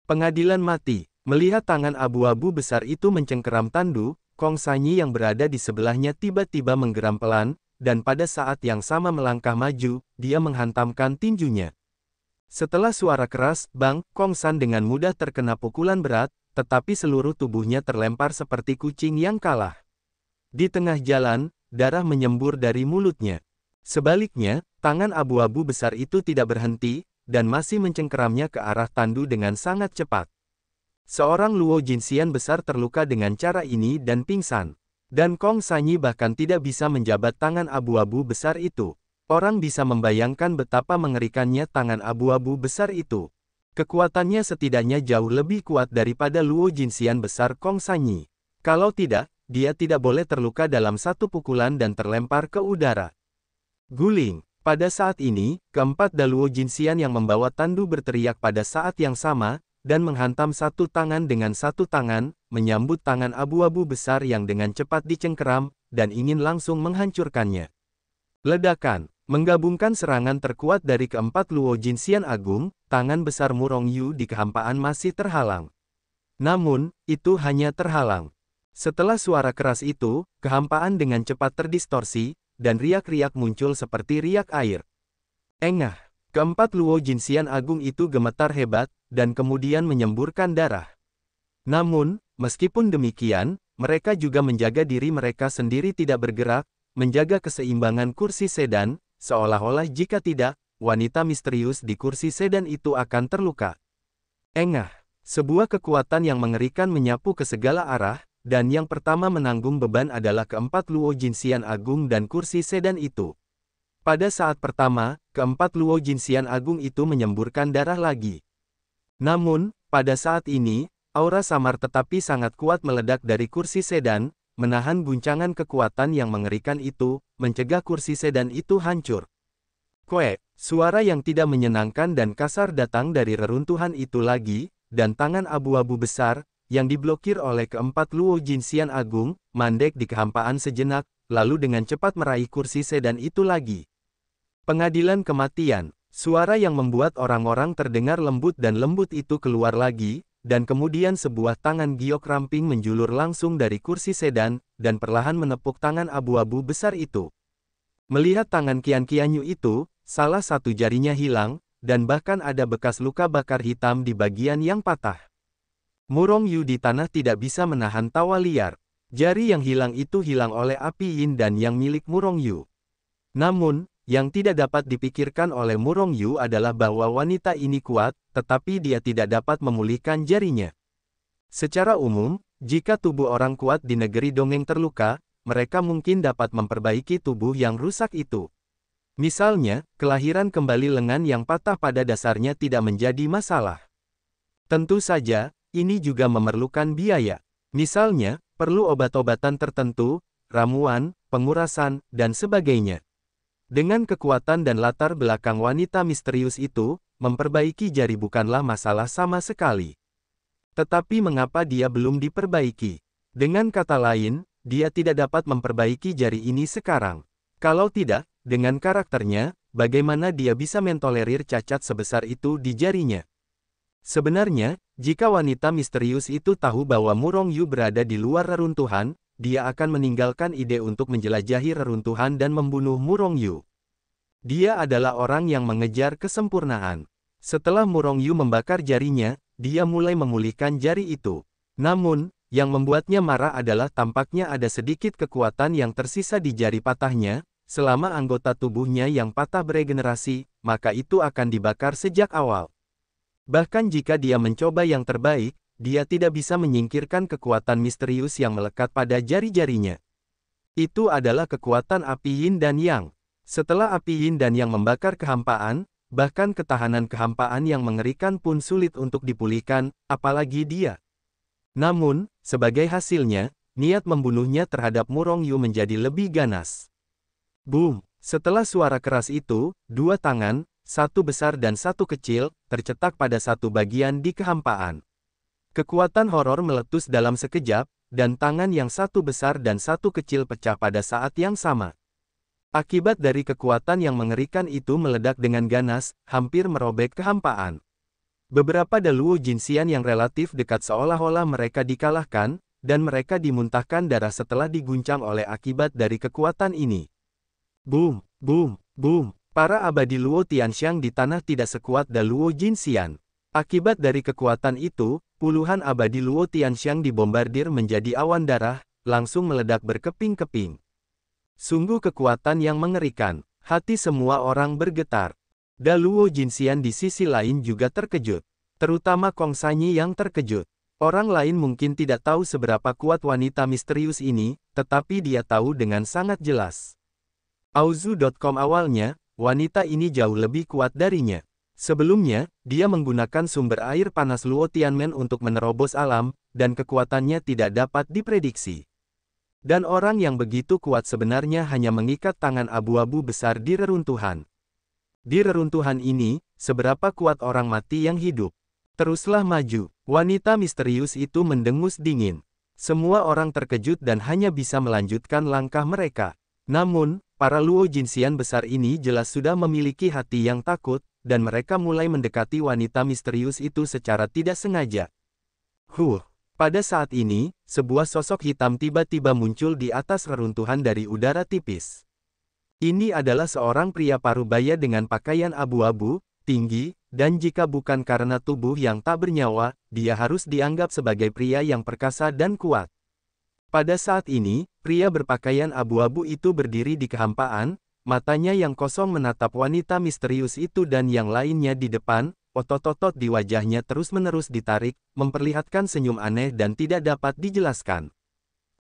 Pengadilan mati. Melihat tangan abu-abu besar itu mencengkeram Tandu, Kong Sanyi yang berada di sebelahnya tiba-tiba menggeram pelan, dan pada saat yang sama melangkah maju, dia menghantamkan tinjunya. Setelah suara keras, bang, Kong San dengan mudah terkena pukulan berat, tetapi seluruh tubuhnya terlempar seperti kucing yang kalah. Di tengah jalan, darah menyembur dari mulutnya. Sebaliknya, tangan abu-abu besar itu tidak berhenti, dan masih mencengkeramnya ke arah Tandu dengan sangat cepat. Seorang Luo Jinxian besar terluka dengan cara ini dan pingsan. Dan Kong Sanyi bahkan tidak bisa menjabat tangan abu-abu besar itu. Orang bisa membayangkan betapa mengerikannya tangan abu-abu besar itu. Kekuatannya setidaknya jauh lebih kuat daripada Luo Jinxian besar Kong Sanyi. Kalau tidak, dia tidak boleh terluka dalam satu pukulan dan terlempar ke udara. Guling. Pada saat ini, keempat Daluo Jinxian yang membawa Tandu berteriak pada saat yang sama, dan menghantam satu tangan dengan satu tangan, menyambut tangan abu-abu besar yang dengan cepat dicengkeram, dan ingin langsung menghancurkannya. Ledakan. Menggabungkan serangan terkuat dari keempat Luo Jinxian Agung, tangan besar Murong Yu di kehampaan masih terhalang. Namun, itu hanya terhalang. Setelah suara keras itu, kehampaan dengan cepat terdistorsi, dan riak-riak muncul seperti riak air. Engah. Keempat Luo Jinxian Agung itu gemetar hebat, dan kemudian menyemburkan darah. Namun, meskipun demikian, mereka juga menjaga diri mereka sendiri tidak bergerak, menjaga keseimbangan kursi sedan, seolah-olah jika tidak, wanita misterius di kursi sedan itu akan terluka. Engah. Sebuah kekuatan yang mengerikan menyapu ke segala arah, dan yang pertama menanggung beban adalah keempat Luo Jinxian Agung dan kursi sedan itu. Pada saat pertama, keempat Luo Jinxian Agung itu menyemburkan darah lagi. Namun, pada saat ini, aura samar tetapi sangat kuat meledak dari kursi sedan, menahan guncangan kekuatan yang mengerikan itu, mencegah kursi sedan itu hancur. Kuek, suara yang tidak menyenangkan dan kasar datang dari reruntuhan itu lagi, dan tangan abu-abu besar, yang diblokir oleh keempat Luo Jinxian Agung, mandek di kehampaan sejenak, lalu dengan cepat meraih kursi sedan itu lagi. Pengadilan kematian. Suara yang membuat orang-orang terdengar lembut dan lembut itu keluar lagi, dan kemudian sebuah tangan giok ramping menjulur langsung dari kursi sedan, dan perlahan menepuk tangan abu-abu besar itu. Melihat tangan Qian Qianyu itu, salah satu jarinya hilang, dan bahkan ada bekas luka bakar hitam di bagian yang patah. Murong Yu di tanah tidak bisa menahan tawa liar. Jari yang hilang itu hilang oleh api yin dan yang milik Murong Yu. Namun, yang tidak dapat dipikirkan oleh Murong Yu adalah bahwa wanita ini kuat, tetapi dia tidak dapat memulihkan jarinya. Secara umum, jika tubuh orang kuat di negeri dongeng terluka, mereka mungkin dapat memperbaiki tubuh yang rusak itu. Misalnya, kelahiran kembali lengan yang patah pada dasarnya tidak menjadi masalah. Tentu saja, ini juga memerlukan biaya. Misalnya, perlu obat-obatan tertentu, ramuan, pengurasan, dan sebagainya. Dengan kekuatan dan latar belakang wanita misterius itu, memperbaiki jari bukanlah masalah sama sekali. Tetapi mengapa dia belum diperbaiki? Dengan kata lain, dia tidak dapat memperbaiki jari ini sekarang. Kalau tidak, dengan karakternya, bagaimana dia bisa mentolerir cacat sebesar itu di jarinya? Sebenarnya, jika wanita misterius itu tahu bahwa Murong Yu berada di luar reruntuhan, dia akan meninggalkan ide untuk menjelajahi reruntuhan dan membunuh Murong Yu. Dia adalah orang yang mengejar kesempurnaan. Setelah Murong Yu membakar jarinya, dia mulai memulihkan jari itu. Namun, yang membuatnya marah adalah tampaknya ada sedikit kekuatan yang tersisa di jari patahnya. Selama anggota tubuhnya yang patah beregenerasi, maka itu akan dibakar sejak awal. Bahkan jika dia mencoba yang terbaik, dia tidak bisa menyingkirkan kekuatan misterius yang melekat pada jari-jarinya. Itu adalah kekuatan api yin dan yang. Setelah api yin dan yang membakar kehampaan, bahkan ketahanan kehampaan yang mengerikan pun sulit untuk dipulihkan, apalagi dia. Namun, sebagai hasilnya, niat membunuhnya terhadap Murong Yu menjadi lebih ganas. Boom! Setelah suara keras itu, dua tangan, satu besar dan satu kecil, tercetak pada satu bagian di kehampaan. Kekuatan horor meletus dalam sekejap, dan tangan yang satu besar dan satu kecil pecah pada saat yang sama. Akibat dari kekuatan yang mengerikan itu meledak dengan ganas, hampir merobek kehampaan. Beberapa Daluo Jinxian yang relatif dekat seolah-olah mereka dikalahkan, dan mereka dimuntahkan darah setelah diguncang oleh akibat dari kekuatan ini. Boom, boom, boom. Para abadi Luo Tianxiang di tanah tidak sekuat Daluo Jinxian. Akibat dari kekuatan itu, puluhan abadi Luo Tianxiang dibombardir menjadi awan darah, langsung meledak berkeping-keping. Sungguh kekuatan yang mengerikan. Hati semua orang bergetar. Daluo Jinxian di sisi lain juga terkejut. Terutama Kong Sanyi yang terkejut. Orang lain mungkin tidak tahu seberapa kuat wanita misterius ini, tetapi dia tahu dengan sangat jelas. Auzu.com awalnya, wanita ini jauh lebih kuat darinya. Sebelumnya, dia menggunakan sumber air panas Luo Tianmen untuk menerobos alam, dan kekuatannya tidak dapat diprediksi. Dan orang yang begitu kuat sebenarnya hanya mengikat tangan abu-abu besar di reruntuhan. Di reruntuhan ini, seberapa kuat orang mati yang hidup? Teruslah maju. Wanita misterius itu mendengus dingin. Semua orang terkejut dan hanya bisa melanjutkan langkah mereka. Namun, para Luo Jinxian besar ini jelas sudah memiliki hati yang takut, dan mereka mulai mendekati wanita misterius itu secara tidak sengaja. Pada saat ini, sebuah sosok hitam tiba-tiba muncul di atas reruntuhan dari udara tipis. Ini adalah seorang pria parubaya dengan pakaian abu-abu, tinggi, dan jika bukan karena tubuh yang tak bernyawa, dia harus dianggap sebagai pria yang perkasa dan kuat. Pada saat ini, pria berpakaian abu-abu itu berdiri di kehampaan, matanya yang kosong menatap wanita misterius itu dan yang lainnya di depan, otot-otot di wajahnya terus-menerus ditarik, memperlihatkan senyum aneh dan tidak dapat dijelaskan.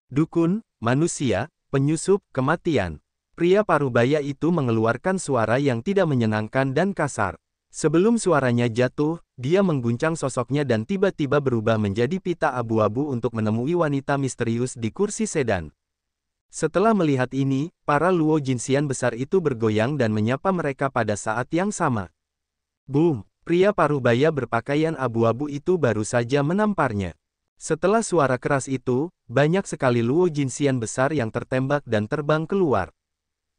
Dukun, manusia, penyusup, kematian. Pria parubaya itu mengeluarkan suara yang tidak menyenangkan dan kasar. Sebelum suaranya jatuh, dia mengguncang sosoknya dan tiba-tiba berubah menjadi pita abu-abu untuk menemui wanita misterius di kursi sedan. Setelah melihat ini, para Luo Jinxian besar itu bergoyang dan menyapa mereka pada saat yang sama. Boom! Pria parubaya berpakaian abu-abu itu baru saja menamparnya. Setelah suara keras itu, banyak sekali Luo Jinxian besar yang tertembak dan terbang keluar.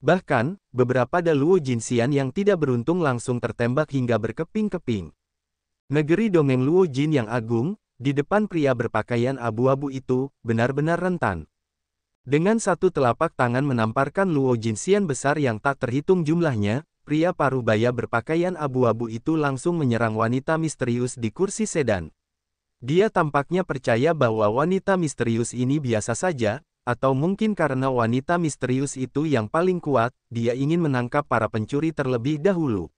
Bahkan, beberapa Daluo Jinxian yang tidak beruntung langsung tertembak hingga berkeping-keping. Negeri dongeng Luo Jin yang agung, di depan pria berpakaian abu-abu itu, benar-benar rentan. Dengan satu telapak tangan menamparkan Luo Jinxian besar yang tak terhitung jumlahnya, pria parubaya berpakaian abu-abu itu langsung menyerang wanita misterius di kursi sedan. Dia tampaknya percaya bahwa wanita misterius ini biasa saja, atau mungkin karena wanita misterius itu yang paling kuat, dia ingin menangkap para pencuri terlebih dahulu.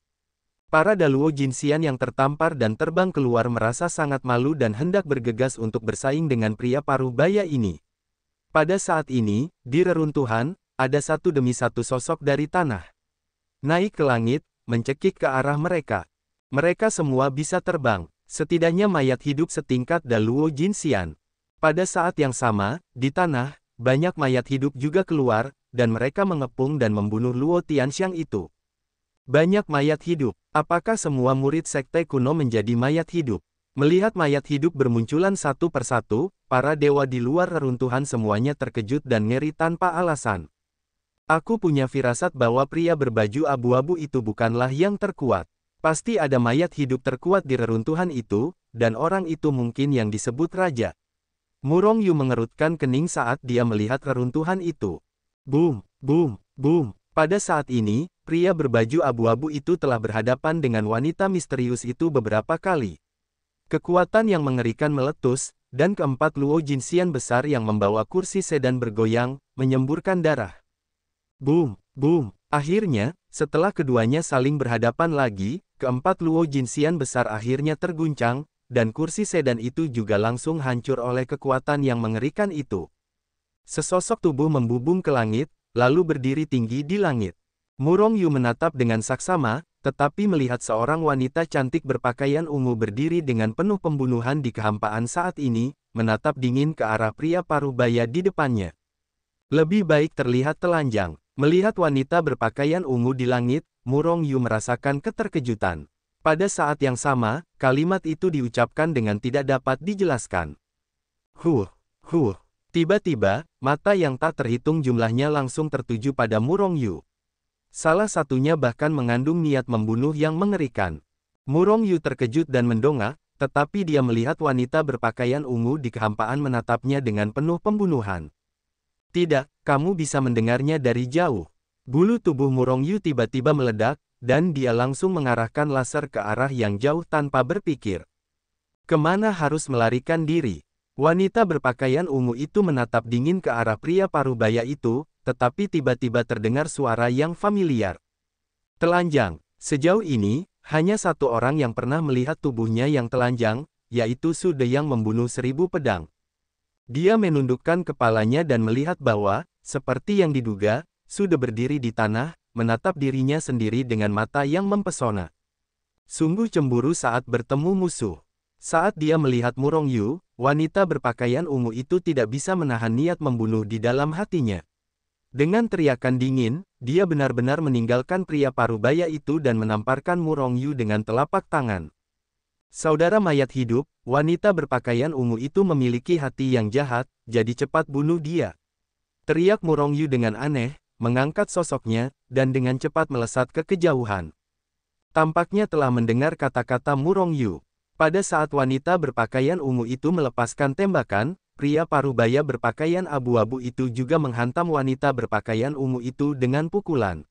Para Daluo Jinxian yang tertampar dan terbang keluar merasa sangat malu dan hendak bergegas untuk bersaing dengan pria parubaya ini. Pada saat ini, di reruntuhan, ada satu demi satu sosok dari tanah naik ke langit, mencekik ke arah mereka. Mereka semua bisa terbang, setidaknya mayat hidup setingkat Daluo Jinxian. Pada saat yang sama, di tanah, banyak mayat hidup juga keluar, dan mereka mengepung dan membunuh Luo Tianxiang itu. Banyak mayat hidup. Apakah semua murid sekte kuno menjadi mayat hidup? Melihat mayat hidup bermunculan satu persatu, para dewa di luar reruntuhan semuanya terkejut dan ngeri tanpa alasan. Aku punya firasat bahwa pria berbaju abu-abu itu bukanlah yang terkuat. Pasti ada mayat hidup terkuat di reruntuhan itu, dan orang itu mungkin yang disebut raja. Murong Yu mengerutkan kening saat dia melihat reruntuhan itu. Boom, boom, boom. Pada saat ini, pria berbaju abu-abu itu telah berhadapan dengan wanita misterius itu beberapa kali. Kekuatan yang mengerikan meletus, dan keempat Luo Jinxian besar yang membawa kursi sedan bergoyang, menyemburkan darah. Boom, boom. Akhirnya, setelah keduanya saling berhadapan lagi, keempat Luo Jinxian besar akhirnya terguncang, dan kursi sedan itu juga langsung hancur oleh kekuatan yang mengerikan itu. Sesosok tubuh membubung ke langit, lalu berdiri tinggi di langit. Murong Yu menatap dengan saksama, tetapi melihat seorang wanita cantik berpakaian ungu berdiri dengan penuh pembunuhan di kehampaan saat ini, menatap dingin ke arah pria parubaya di depannya. Lebih baik terlihat telanjang. Melihat wanita berpakaian ungu di langit, Murong Yu merasakan keterkejutan. Pada saat yang sama, kalimat itu diucapkan dengan tidak dapat dijelaskan. Tiba-tiba, mata yang tak terhitung jumlahnya langsung tertuju pada Murong Yu. Salah satunya bahkan mengandung niat membunuh yang mengerikan. Murong Yu terkejut dan mendongak, tetapi dia melihat wanita berpakaian ungu di kehampaan menatapnya dengan penuh pembunuhan. Tidak, kamu bisa mendengarnya dari jauh. Bulu tubuh Murong Yu tiba-tiba meledak, dan dia langsung mengarahkan laser ke arah yang jauh tanpa berpikir. Kemana harus melarikan diri? Wanita berpakaian ungu itu menatap dingin ke arah pria parubaya itu, tetapi tiba-tiba terdengar suara yang familiar. Telanjang. Sejauh ini, hanya satu orang yang pernah melihat tubuhnya yang telanjang, yaitu Su De yang membunuh 1000 pedang. Dia menundukkan kepalanya dan melihat bahwa, seperti yang diduga, Su De berdiri di tanah, menatap dirinya sendiri dengan mata yang mempesona. Sungguh cemburu saat bertemu musuh. Saat dia melihat Murong Yu, wanita berpakaian ungu itu tidak bisa menahan niat membunuh di dalam hatinya. Dengan teriakan dingin, dia benar-benar meninggalkan pria parubaya itu dan menamparkan Murong Yu dengan telapak tangan. Saudara mayat hidup, wanita berpakaian ungu itu memiliki hati yang jahat, jadi cepat bunuh dia. Teriak Murong Yu dengan aneh, mengangkat sosoknya, dan dengan cepat melesat ke kejauhan. Tampaknya telah mendengar kata-kata Murong Yu. Pada saat wanita berpakaian ungu itu melepaskan tembakan, pria parubaya berpakaian abu-abu itu juga menghantam wanita berpakaian ungu itu dengan pukulan.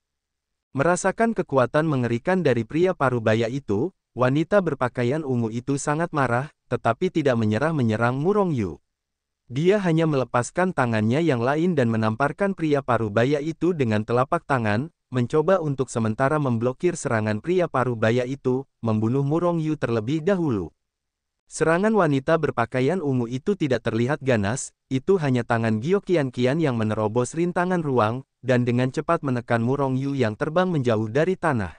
Merasakan kekuatan mengerikan dari pria parubaya itu, wanita berpakaian ungu itu sangat marah, tetapi tidak menyerang Murong Yu. Dia hanya melepaskan tangannya yang lain dan menamparkan pria parubaya itu dengan telapak tangan, mencoba untuk sementara memblokir serangan pria parubaya itu, membunuh Murong Yu terlebih dahulu. Serangan wanita berpakaian ungu itu tidak terlihat ganas, itu hanya tangan Gio Qian-Qian yang menerobos rintangan ruang, dan dengan cepat menekan Murong Yu yang terbang menjauh dari tanah.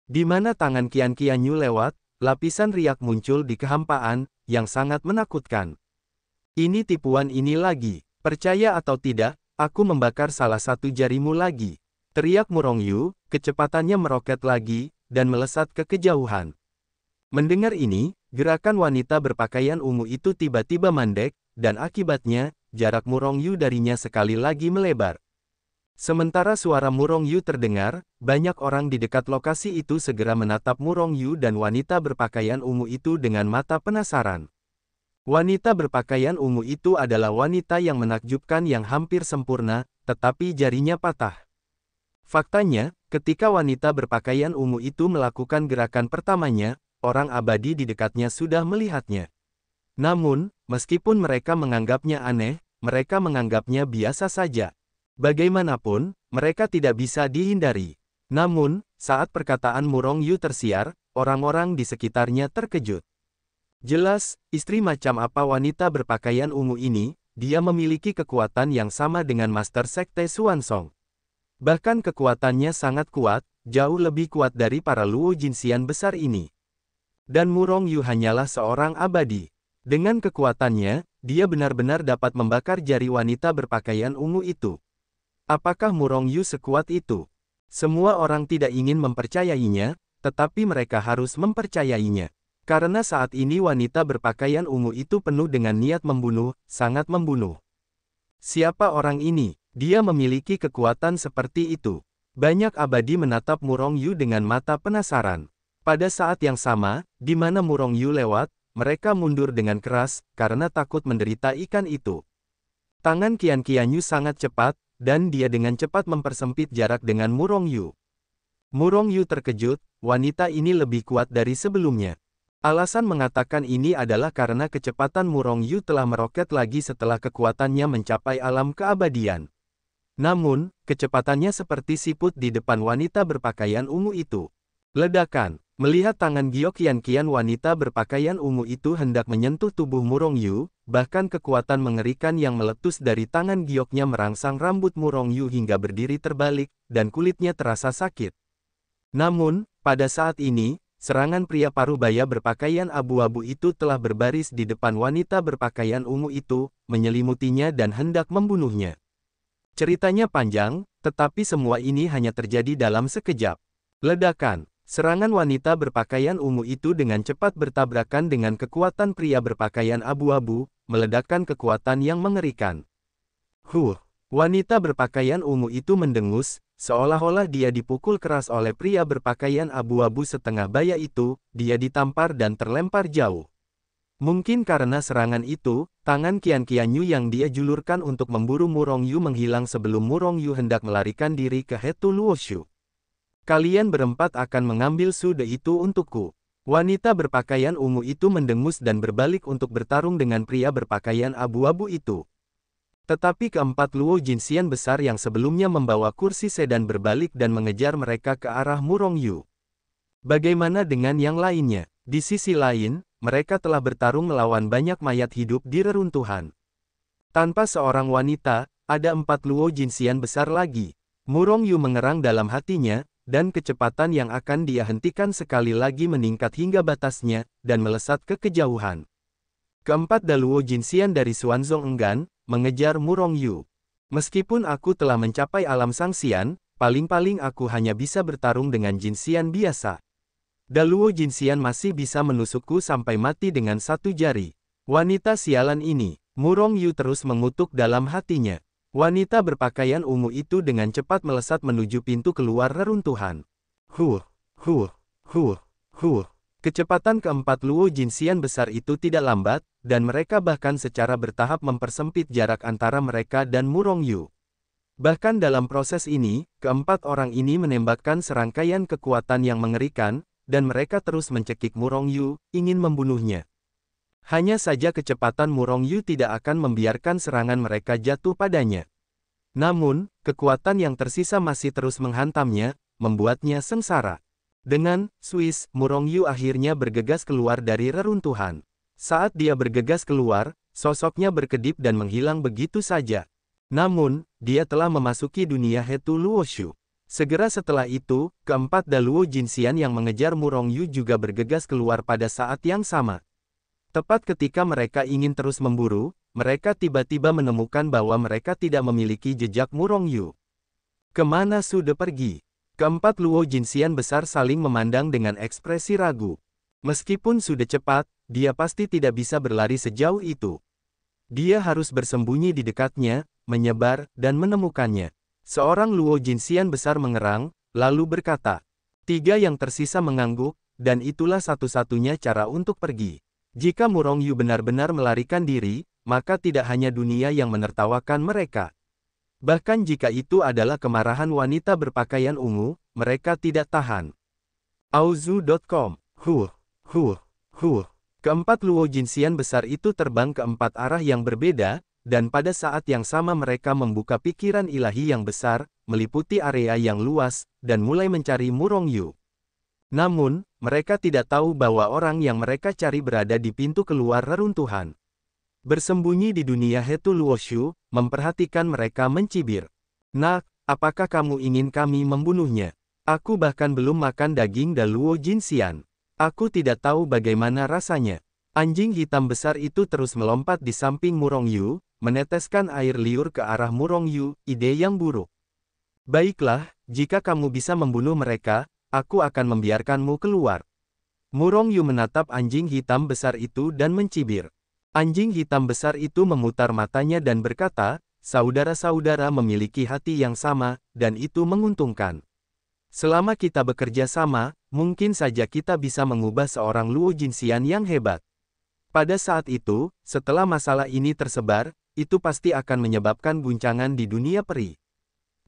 Di mana tangan Qian-Qian Yu lewat, lapisan riak muncul di kehampaan, yang sangat menakutkan. Ini tipuan ini lagi, percaya atau tidak, aku membakar salah satu jarimu lagi. Teriak Murong Yu, kecepatannya meroket lagi, dan melesat ke kejauhan. Mendengar ini, gerakan wanita berpakaian ungu itu tiba-tiba mandek, dan akibatnya, jarak Murong Yu darinya sekali lagi melebar. Sementara suara Murong Yu terdengar, banyak orang di dekat lokasi itu segera menatap Murong Yu dan wanita berpakaian ungu itu dengan mata penasaran. Wanita berpakaian ungu itu adalah wanita yang menakjubkan yang hampir sempurna, tetapi jarinya patah. Faktanya, ketika wanita berpakaian ungu itu melakukan gerakan pertamanya, orang abadi di dekatnya sudah melihatnya. Namun, meskipun mereka menganggapnya aneh, mereka menganggapnya biasa saja. Bagaimanapun, mereka tidak bisa dihindari. Namun, saat perkataan Murong Yu tersiar, orang-orang di sekitarnya terkejut. Jelas, istri macam apa wanita berpakaian ungu ini, dia memiliki kekuatan yang sama dengan Master Sekte Xuansong. Bahkan kekuatannya sangat kuat, jauh lebih kuat dari para Luo Jinxian besar ini. Dan Murong Yu hanyalah seorang abadi. Dengan kekuatannya, dia benar-benar dapat membakar jari wanita berpakaian ungu itu. Apakah Murong Yu sekuat itu? Semua orang tidak ingin mempercayainya, tetapi mereka harus mempercayainya. Karena saat ini wanita berpakaian ungu itu penuh dengan niat membunuh, sangat membunuh. Siapa orang ini? Dia memiliki kekuatan seperti itu. Banyak abadi menatap Murong Yu dengan mata penasaran. Pada saat yang sama, di mana Murong Yu lewat, mereka mundur dengan keras, karena takut menderita ikan itu. Tangan Qian-Qian Yu sangat cepat, dan dia dengan cepat mempersempit jarak dengan Murong Yu. Murong Yu terkejut, wanita ini lebih kuat dari sebelumnya. Alasan mengatakan ini adalah karena kecepatan Murong Yu telah meroket lagi setelah kekuatannya mencapai alam keabadian. Namun, kecepatannya seperti siput di depan wanita berpakaian ungu itu. Ledakan. Melihat tangan Gio Qian-Qian wanita berpakaian ungu itu hendak menyentuh tubuh Murong Yu, bahkan kekuatan mengerikan yang meletus dari tangan gioknya merangsang rambut Murong Yu hingga berdiri terbalik, dan kulitnya terasa sakit. Namun, pada saat ini, serangan pria parubaya berpakaian abu-abu itu telah berbaris di depan wanita berpakaian ungu itu, menyelimutinya dan hendak membunuhnya. Ceritanya panjang, tetapi semua ini hanya terjadi dalam sekejap. Ledakan. Serangan wanita berpakaian ungu itu dengan cepat bertabrakan dengan kekuatan pria berpakaian abu-abu, meledakkan kekuatan yang mengerikan. Wanita berpakaian ungu itu mendengus, Seolah-olah dia dipukul keras oleh pria berpakaian abu-abu setengah baya itu, dia ditampar dan terlempar jauh. Mungkin karena serangan itu, tangan Qian Qianyu yang dia julurkan untuk memburu Murongyu menghilang sebelum Murongyu hendak melarikan diri ke Hetu Luoshu. Kalian berempat akan mengambil sude itu untukku. Wanita berpakaian ungu itu mendengus dan berbalik untuk bertarung dengan pria berpakaian abu-abu itu. Tetapi keempat Luo Jinxian besar yang sebelumnya membawa kursi sedan berbalik dan mengejar mereka ke arah Murongyu. Bagaimana dengan yang lainnya? Di sisi lain, mereka telah bertarung melawan banyak mayat hidup di reruntuhan. Tanpa seorang wanita, ada 4 Luo Jinxian besar lagi. Murongyu mengerang dalam hatinya, dan kecepatan yang akan dia hentikan sekali lagi meningkat hingga batasnya, dan melesat ke kejauhan. Keempat Daluo Jinxian dari Xuanzong enggan mengejar Murongyu. Meskipun aku telah mencapai alam Sangxian, paling-paling aku hanya bisa bertarung dengan Jinxian biasa. Daluo Jinxian masih bisa menusukku sampai mati dengan satu jari. Wanita sialan ini, Murongyu terus mengutuk dalam hatinya. Wanita berpakaian ungu itu dengan cepat melesat menuju pintu keluar reruntuhan. Huh. Kecepatan keempat Luo Jinxian besar itu tidak lambat, dan mereka bahkan secara bertahap mempersempit jarak antara mereka dan Murongyu. Bahkan dalam proses ini, keempat orang ini menembakkan serangkaian kekuatan yang mengerikan, dan mereka terus mencekik Murongyu, ingin membunuhnya. Hanya saja kecepatan Murongyu tidak akan membiarkan serangan mereka jatuh padanya. Namun, kekuatan yang tersisa masih terus menghantamnya, membuatnya sengsara. Dengan Swiss, Murongyu akhirnya bergegas keluar dari reruntuhan. Saat dia bergegas keluar, sosoknya berkedip dan menghilang begitu saja. Namun, dia telah memasuki dunia Hetu Luoshu. Segera setelah itu, keempat Daluo Jinxian yang mengejar Murongyu juga bergegas keluar pada saat yang sama. Tepat ketika mereka ingin terus memburu, mereka tiba-tiba menemukan bahwa mereka tidak memiliki jejak Murongyu. Kemana sudah pergi? Keempat Luo Jinxian besar saling memandang dengan ekspresi ragu. Meskipun sudah cepat, dia pasti tidak bisa berlari sejauh itu. Dia harus bersembunyi di dekatnya, menyebar, dan menemukannya. Seorang Luo Jinxian besar mengerang, lalu berkata, 3 yang tersisa mengangguk, dan itulah satu-satunya cara untuk pergi. Jika Murongyu benar-benar melarikan diri, maka tidak hanya dunia yang menertawakan mereka. Bahkan jika itu adalah kemarahan wanita berpakaian ungu, mereka tidak tahan. Auzu.com. Keempat Luo Jinxian besar itu terbang ke 4 arah yang berbeda, dan pada saat yang sama mereka membuka pikiran ilahi yang besar, meliputi area yang luas, dan mulai mencari Murongyu. Namun, mereka tidak tahu bahwa orang yang mereka cari berada di pintu keluar reruntuhan. Bersembunyi di dunia Hetu Luoshu, memperhatikan mereka mencibir. Nak, apakah kamu ingin kami membunuhnya? Aku bahkan belum makan daging Daluo Jinxian. Aku tidak tahu bagaimana rasanya. Anjing hitam besar itu terus melompat di samping Murongyu, meneteskan air liur ke arah Murongyu, ide yang buruk. Baiklah, jika kamu bisa membunuh mereka, aku akan membiarkanmu keluar. Murongyu menatap anjing hitam besar itu dan mencibir. Anjing hitam besar itu memutar matanya dan berkata, saudara-saudara memiliki hati yang sama, dan itu menguntungkan. Selama kita bekerja sama, mungkin saja kita bisa mengubah seorang Luo Jinxian yang hebat. Pada saat itu, setelah masalah ini tersebar, itu pasti akan menyebabkan guncangan di dunia peri.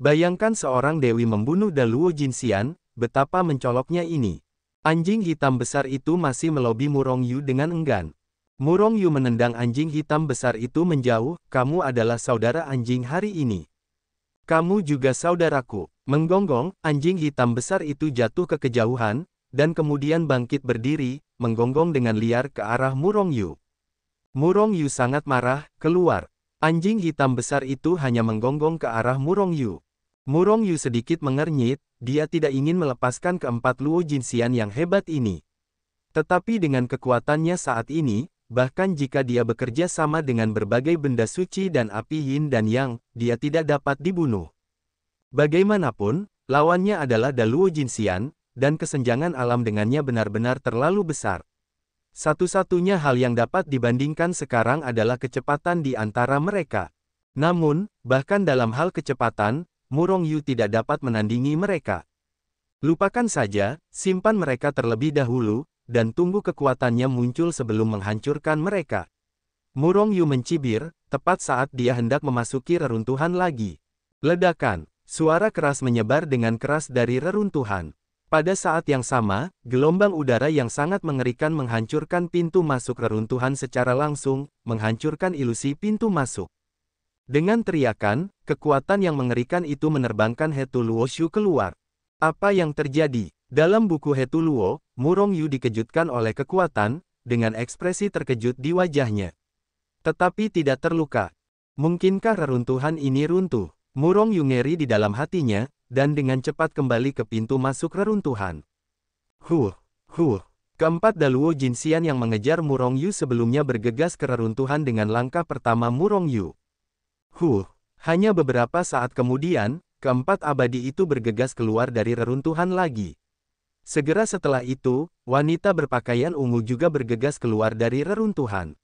Bayangkan seorang dewi membunuh Daluo Jinxian, betapa mencoloknya ini. Anjing hitam besar itu masih melobi Murongyu dengan enggan. Murongyu menendang anjing hitam besar itu menjauh, kamu adalah saudara anjing hari ini. Kamu juga saudaraku. Menggonggong, anjing hitam besar itu jatuh ke kejauhan, dan kemudian bangkit berdiri, menggonggong dengan liar ke arah Murongyu. Murongyu sangat marah, keluar. Anjing hitam besar itu hanya menggonggong ke arah Murongyu. Murongyu sedikit mengernyit, dia tidak ingin melepaskan keempat Luo Jinxian yang hebat ini. Tetapi dengan kekuatannya saat ini, bahkan jika dia bekerja sama dengan berbagai benda suci dan api yin dan yang, dia tidak dapat dibunuh. Bagaimanapun, lawannya adalah Daluo Jinxian, dan kesenjangan alam dengannya benar-benar terlalu besar. Satu-satunya hal yang dapat dibandingkan sekarang adalah kecepatan di antara mereka. Namun, bahkan dalam hal kecepatan, Murong Yu tidak dapat menandingi mereka. Lupakan saja, simpan mereka terlebih dahulu, dan tunggu kekuatannya muncul sebelum menghancurkan mereka. Murong Yu mencibir, tepat saat dia hendak memasuki reruntuhan lagi. Ledakan, suara keras menyebar dengan keras dari reruntuhan. Pada saat yang sama, gelombang udara yang sangat mengerikan menghancurkan pintu masuk reruntuhan secara langsung, menghancurkan ilusi pintu masuk. Dengan teriakan, kekuatan yang mengerikan itu menerbangkan Hetu Luoshu keluar. Apa yang terjadi? Dalam buku Hetu Luo, Murong Yu dikejutkan oleh kekuatan, dengan ekspresi terkejut di wajahnya. Tetapi tidak terluka. Mungkinkah reruntuhan ini runtuh? Murong Yu ngeri di dalam hatinya, dan dengan cepat kembali ke pintu masuk reruntuhan. Keempat Daluo Jinxian yang mengejar Murong Yu sebelumnya bergegas ke reruntuhan dengan langkah pertama Murong Yu. Hanya beberapa saat kemudian, keempat abadi itu bergegas keluar dari reruntuhan lagi. Segera setelah itu, wanita berpakaian ungu juga bergegas keluar dari reruntuhan.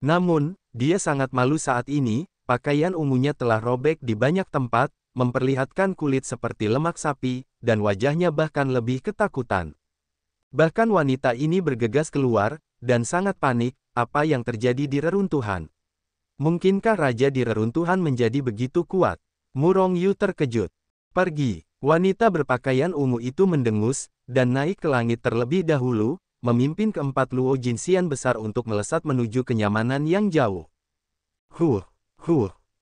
Namun, dia sangat malu saat ini, pakaian ungunya telah robek di banyak tempat, memperlihatkan kulit seperti lemak sapi, dan wajahnya bahkan lebih ketakutan. Bahkan wanita ini bergegas keluar, dan sangat panik, apa yang terjadi di reruntuhan. Mungkinkah raja di reruntuhan menjadi begitu kuat? Murong Yu terkejut. Pergi. Wanita berpakaian ungu itu mendengus, dan naik ke langit terlebih dahulu, memimpin keempat Luo Jinxian besar untuk melesat menuju kenyamanan yang jauh.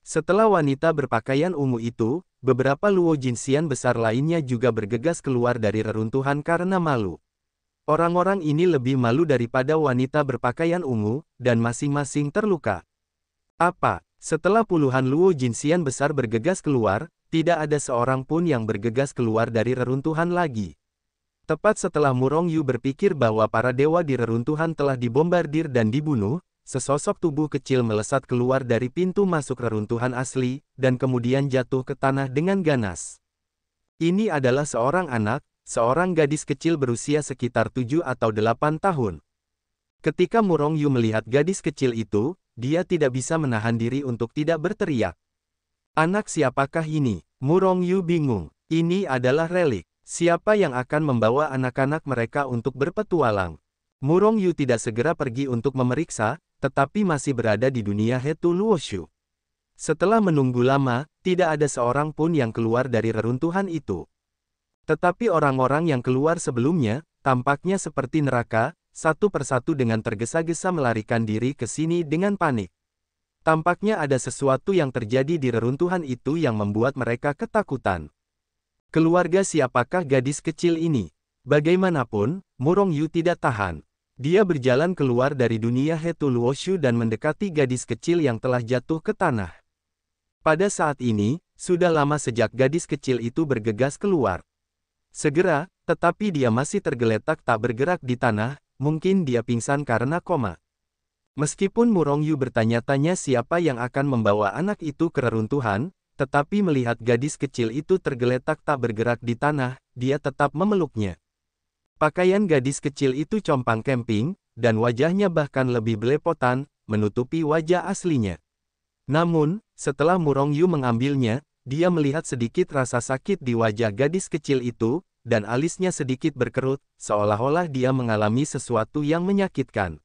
Setelah wanita berpakaian ungu itu, beberapa Luo Jinxian besar lainnya juga bergegas keluar dari reruntuhan karena malu. Orang-orang ini lebih malu daripada wanita berpakaian ungu, dan masing-masing terluka. Apa? Setelah puluhan Luo Jinxian besar bergegas keluar, tidak ada seorang pun yang bergegas keluar dari reruntuhan lagi. Tepat setelah Murong Yu berpikir bahwa para dewa di reruntuhan telah dibombardir dan dibunuh, sesosok tubuh kecil melesat keluar dari pintu masuk reruntuhan asli, dan kemudian jatuh ke tanah dengan ganas. Ini adalah seorang anak, seorang gadis kecil berusia sekitar 7 atau 8 tahun. Ketika Murong Yu melihat gadis kecil itu, dia tidak bisa menahan diri untuk tidak berteriak. Anak siapakah ini? Murong Yu bingung. Ini adalah relik. Siapa yang akan membawa anak-anak mereka untuk berpetualang? Murong Yu tidak segera pergi untuk memeriksa, tetapi masih berada di dunia Hetu Luoshu. Setelah menunggu lama, tidak ada seorang pun yang keluar dari reruntuhan itu. Tetapi orang-orang yang keluar sebelumnya, tampaknya seperti neraka, satu persatu dengan tergesa-gesa melarikan diri ke sini dengan panik. Tampaknya ada sesuatu yang terjadi di reruntuhan itu yang membuat mereka ketakutan. Keluarga siapakah gadis kecil ini? Bagaimanapun, Murong Yu tidak tahan. Dia berjalan keluar dari dunia Hetu Luoshu dan mendekati gadis kecil yang telah jatuh ke tanah. Pada saat ini, sudah lama sejak gadis kecil itu bergegas keluar. Segera, tetapi dia masih tergeletak tak bergerak di tanah, mungkin dia pingsan karena koma. Meskipun Murong Yu bertanya-tanya siapa yang akan membawa anak itu ke reruntuhan, tetapi melihat gadis kecil itu tergeletak tak bergerak di tanah, dia tetap memeluknya. Pakaian gadis kecil itu compang-camping, dan wajahnya bahkan lebih belepotan, menutupi wajah aslinya. Namun, setelah Murong Yu mengambilnya, dia melihat sedikit rasa sakit di wajah gadis kecil itu, dan alisnya sedikit berkerut, seolah-olah dia mengalami sesuatu yang menyakitkan.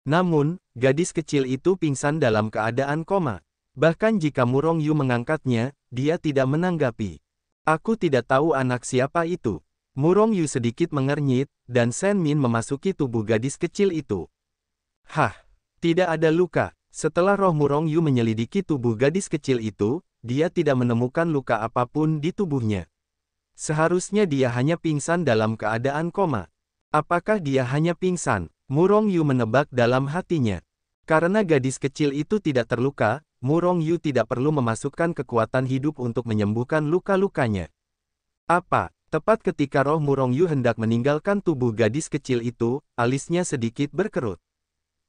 Namun, gadis kecil itu pingsan dalam keadaan koma. Bahkan jika Murong Yu mengangkatnya, dia tidak menanggapi. Aku tidak tahu anak siapa itu. Murong Yu sedikit mengernyit, dan Shen Min memasuki tubuh gadis kecil itu. Tidak ada luka. Setelah roh Murong Yu menyelidiki tubuh gadis kecil itu, dia tidak menemukan luka apapun di tubuhnya. Seharusnya dia hanya pingsan dalam keadaan koma. Apakah dia hanya pingsan? Murong Yu menebak dalam hatinya. Karena gadis kecil itu tidak terluka, Murong Yu tidak perlu memasukkan kekuatan hidup untuk menyembuhkan luka-lukanya. Apa? Tepat ketika roh Murong Yu hendak meninggalkan tubuh gadis kecil itu, alisnya sedikit berkerut.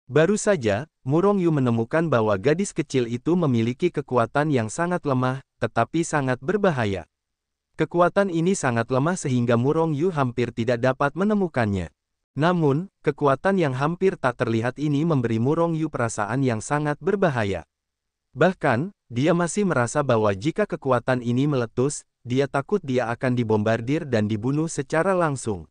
Baru saja, Murong Yu menemukan bahwa gadis kecil itu memiliki kekuatan yang sangat lemah, tetapi sangat berbahaya. Kekuatan ini sangat lemah sehingga Murong Yu hampir tidak dapat menemukannya. Namun, kekuatan yang hampir tak terlihat ini memberi Murong Yu perasaan yang sangat berbahaya. Bahkan, dia masih merasa bahwa jika kekuatan ini meletus, dia takut dia akan dibombardir dan dibunuh secara langsung.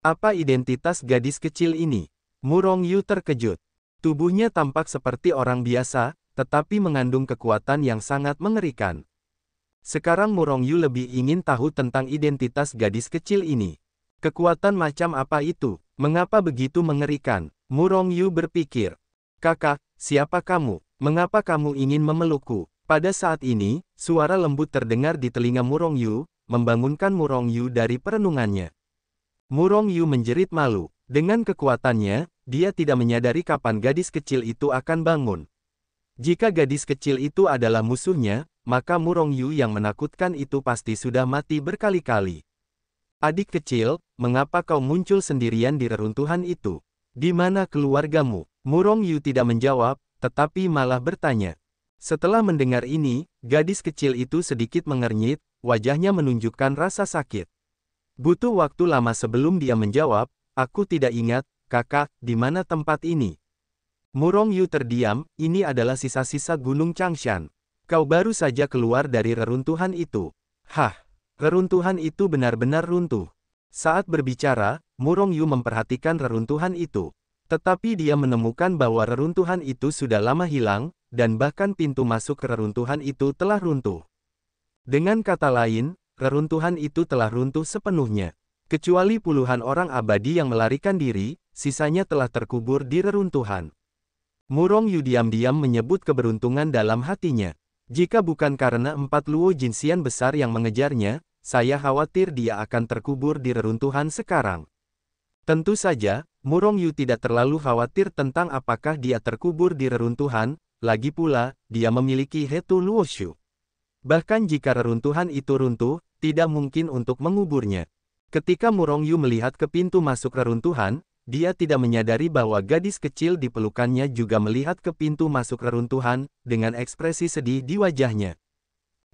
Apa identitas gadis kecil ini? Mu Rongyu terkejut. Tubuhnya tampak seperti orang biasa, tetapi mengandung kekuatan yang sangat mengerikan. Sekarang Mu Rongyu lebih ingin tahu tentang identitas gadis kecil ini. Kekuatan macam apa itu? Mengapa begitu mengerikan? Mu Rongyu berpikir. Kakak, siapa kamu? Mengapa kamu ingin memelukku? Pada saat ini, suara lembut terdengar di telinga Mu Rongyu, membangunkan Mu Rongyu dari perenungannya. Mu Rongyu menjerit malu. Dengan kekuatannya, dia tidak menyadari kapan gadis kecil itu akan bangun. Jika gadis kecil itu adalah musuhnya, maka Mu Rongyu yang menakutkan itu pasti sudah mati berkali-kali. Adik kecil, mengapa kau muncul sendirian di reruntuhan itu? Di mana keluargamu? Mu Rongyu tidak menjawab, tetapi malah bertanya. Setelah mendengar ini, gadis kecil itu sedikit mengernyit, wajahnya menunjukkan rasa sakit. Butuh waktu lama sebelum dia menjawab, aku tidak ingat, kakak, di mana tempat ini? Mu Rongyu terdiam, ini adalah sisa-sisa Gunung Changshan. Kau baru saja keluar dari reruntuhan itu. Hah, reruntuhan itu benar-benar runtuh. Saat berbicara, Mu Rongyu memperhatikan reruntuhan itu. Tetapi dia menemukan bahwa reruntuhan itu sudah lama hilang, dan bahkan pintu masuk ke reruntuhan itu telah runtuh. Dengan kata lain, reruntuhan itu telah runtuh sepenuhnya. Kecuali puluhan orang abadi yang melarikan diri, sisanya telah terkubur di reruntuhan. Mu Rongyu diam-diam menyebut keberuntungan dalam hatinya. Jika bukan karena 4 Luo Jinxian besar yang mengejarnya, saya khawatir dia akan terkubur di reruntuhan sekarang. Tentu saja, Mu Rongyu tidak terlalu khawatir tentang apakah dia terkubur di reruntuhan, lagi pula, dia memiliki Hetu Luoshu. Bahkan jika reruntuhan itu runtuh, tidak mungkin untuk menguburnya. Ketika Mu Rongyu melihat ke pintu masuk reruntuhan, dia tidak menyadari bahwa gadis kecil di pelukannya juga melihat ke pintu masuk reruntuhan, dengan ekspresi sedih di wajahnya.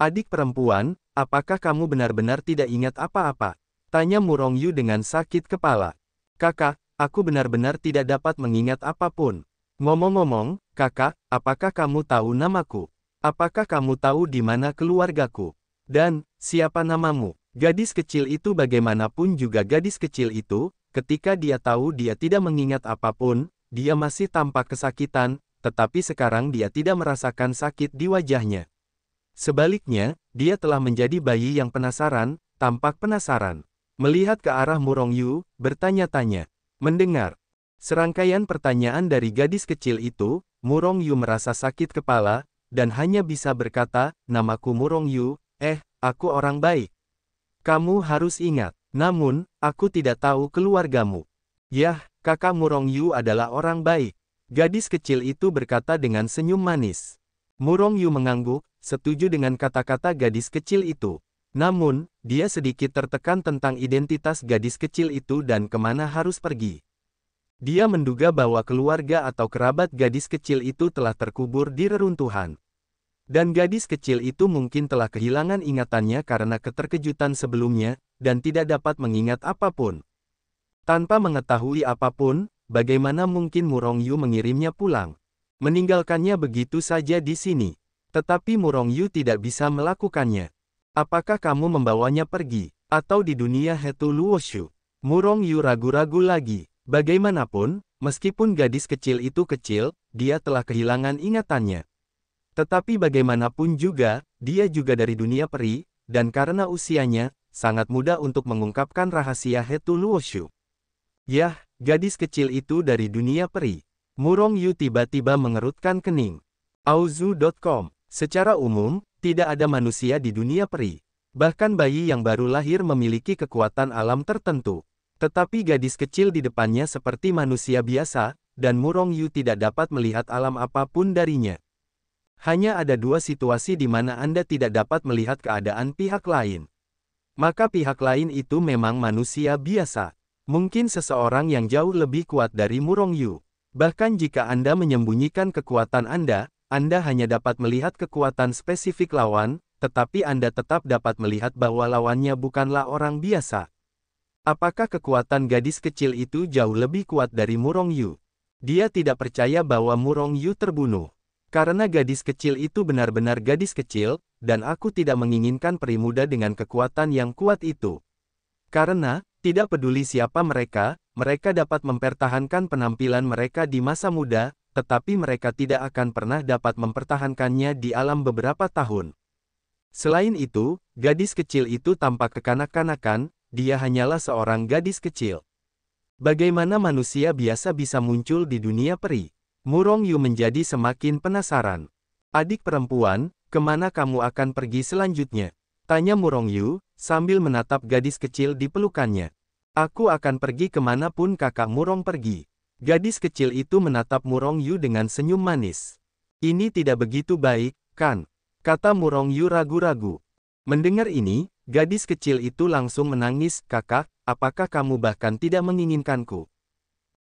Adik perempuan, apakah kamu benar-benar tidak ingat apa-apa? Tanya Mu Rongyu dengan sakit kepala. Kakak, aku benar-benar tidak dapat mengingat apapun. Ngomong-ngomong, kakak, apakah kamu tahu namaku? Apakah kamu tahu di mana keluargaku? Dan, siapa namamu? Gadis kecil itu bagaimanapun juga gadis kecil itu, ketika dia tahu dia tidak mengingat apapun, dia masih tampak kesakitan, tetapi sekarang dia tidak merasakan sakit di wajahnya. Sebaliknya, dia telah menjadi bayi yang penasaran, tampak penasaran. Melihat ke arah Mu Rongyu, bertanya-tanya. Mendengar serangkaian pertanyaan dari gadis kecil itu, Mu Rongyu merasa sakit kepala, dan hanya bisa berkata, namaku Mu Rongyu, aku orang baik. Kamu harus ingat, namun, aku tidak tahu keluargamu. Yah, kakak Mu Rongyu adalah orang baik. Gadis kecil itu berkata dengan senyum manis. Mu Rongyu mengangguk, setuju dengan kata-kata gadis kecil itu. Namun, dia sedikit tertekan tentang identitas gadis kecil itu dan kemana harus pergi. Dia menduga bahwa keluarga atau kerabat gadis kecil itu telah terkubur di reruntuhan. Dan gadis kecil itu mungkin telah kehilangan ingatannya karena keterkejutan sebelumnya, dan tidak dapat mengingat apapun. Tanpa mengetahui apapun, bagaimana mungkin Mu Rongyu mengirimnya pulang? Meninggalkannya begitu saja di sini. Tetapi Mu Rongyu tidak bisa melakukannya. Apakah kamu membawanya pergi, atau di dunia Hetu Luoshu? Mu Rongyu ragu-ragu lagi. Bagaimanapun, meskipun gadis kecil itu kecil, dia telah kehilangan ingatannya. Tetapi bagaimanapun juga, dia juga dari dunia peri, dan karena usianya, sangat mudah untuk mengungkapkan rahasia Hetu Luoshu. Yah, gadis kecil itu dari dunia peri. Mu Rongyu tiba-tiba mengerutkan kening. Auzu.com. Secara umum, tidak ada manusia di dunia peri. Bahkan bayi yang baru lahir memiliki kekuatan alam tertentu. Tetapi gadis kecil di depannya seperti manusia biasa, dan Mu Rongyu tidak dapat melihat alam apapun darinya. Hanya ada dua situasi di mana Anda tidak dapat melihat keadaan pihak lain. Maka pihak lain itu memang manusia biasa. Mungkin seseorang yang jauh lebih kuat dari Mu Rongyu. Bahkan jika Anda menyembunyikan kekuatan Anda hanya dapat melihat kekuatan spesifik lawan, tetapi Anda tetap dapat melihat bahwa lawannya bukanlah orang biasa. Apakah kekuatan gadis kecil itu jauh lebih kuat dari Mu Rongyu? Dia tidak percaya bahwa Mu Rongyu terbunuh. Karena gadis kecil itu benar-benar gadis kecil, dan aku tidak menginginkan peri muda dengan kekuatan yang kuat itu. Karena, tidak peduli siapa mereka, mereka dapat mempertahankan penampilan mereka di masa muda, tetapi mereka tidak akan pernah dapat mempertahankannya di alam beberapa tahun. Selain itu, gadis kecil itu tampak kekanak-kanakan, dia hanyalah seorang gadis kecil. Bagaimana manusia biasa bisa muncul di dunia peri? Murong Yu menjadi semakin penasaran. Adik perempuan, kemana kamu akan pergi selanjutnya? Tanya Murong Yu, sambil menatap gadis kecil di pelukannya. Aku akan pergi kemanapun kakak Murong pergi. Gadis kecil itu menatap Murong Yu dengan senyum manis. Ini tidak begitu baik, kan? Kata Murong Yu ragu-ragu. Mendengar ini, gadis kecil itu langsung menangis, kakak, apakah kamu bahkan tidak menginginkanku?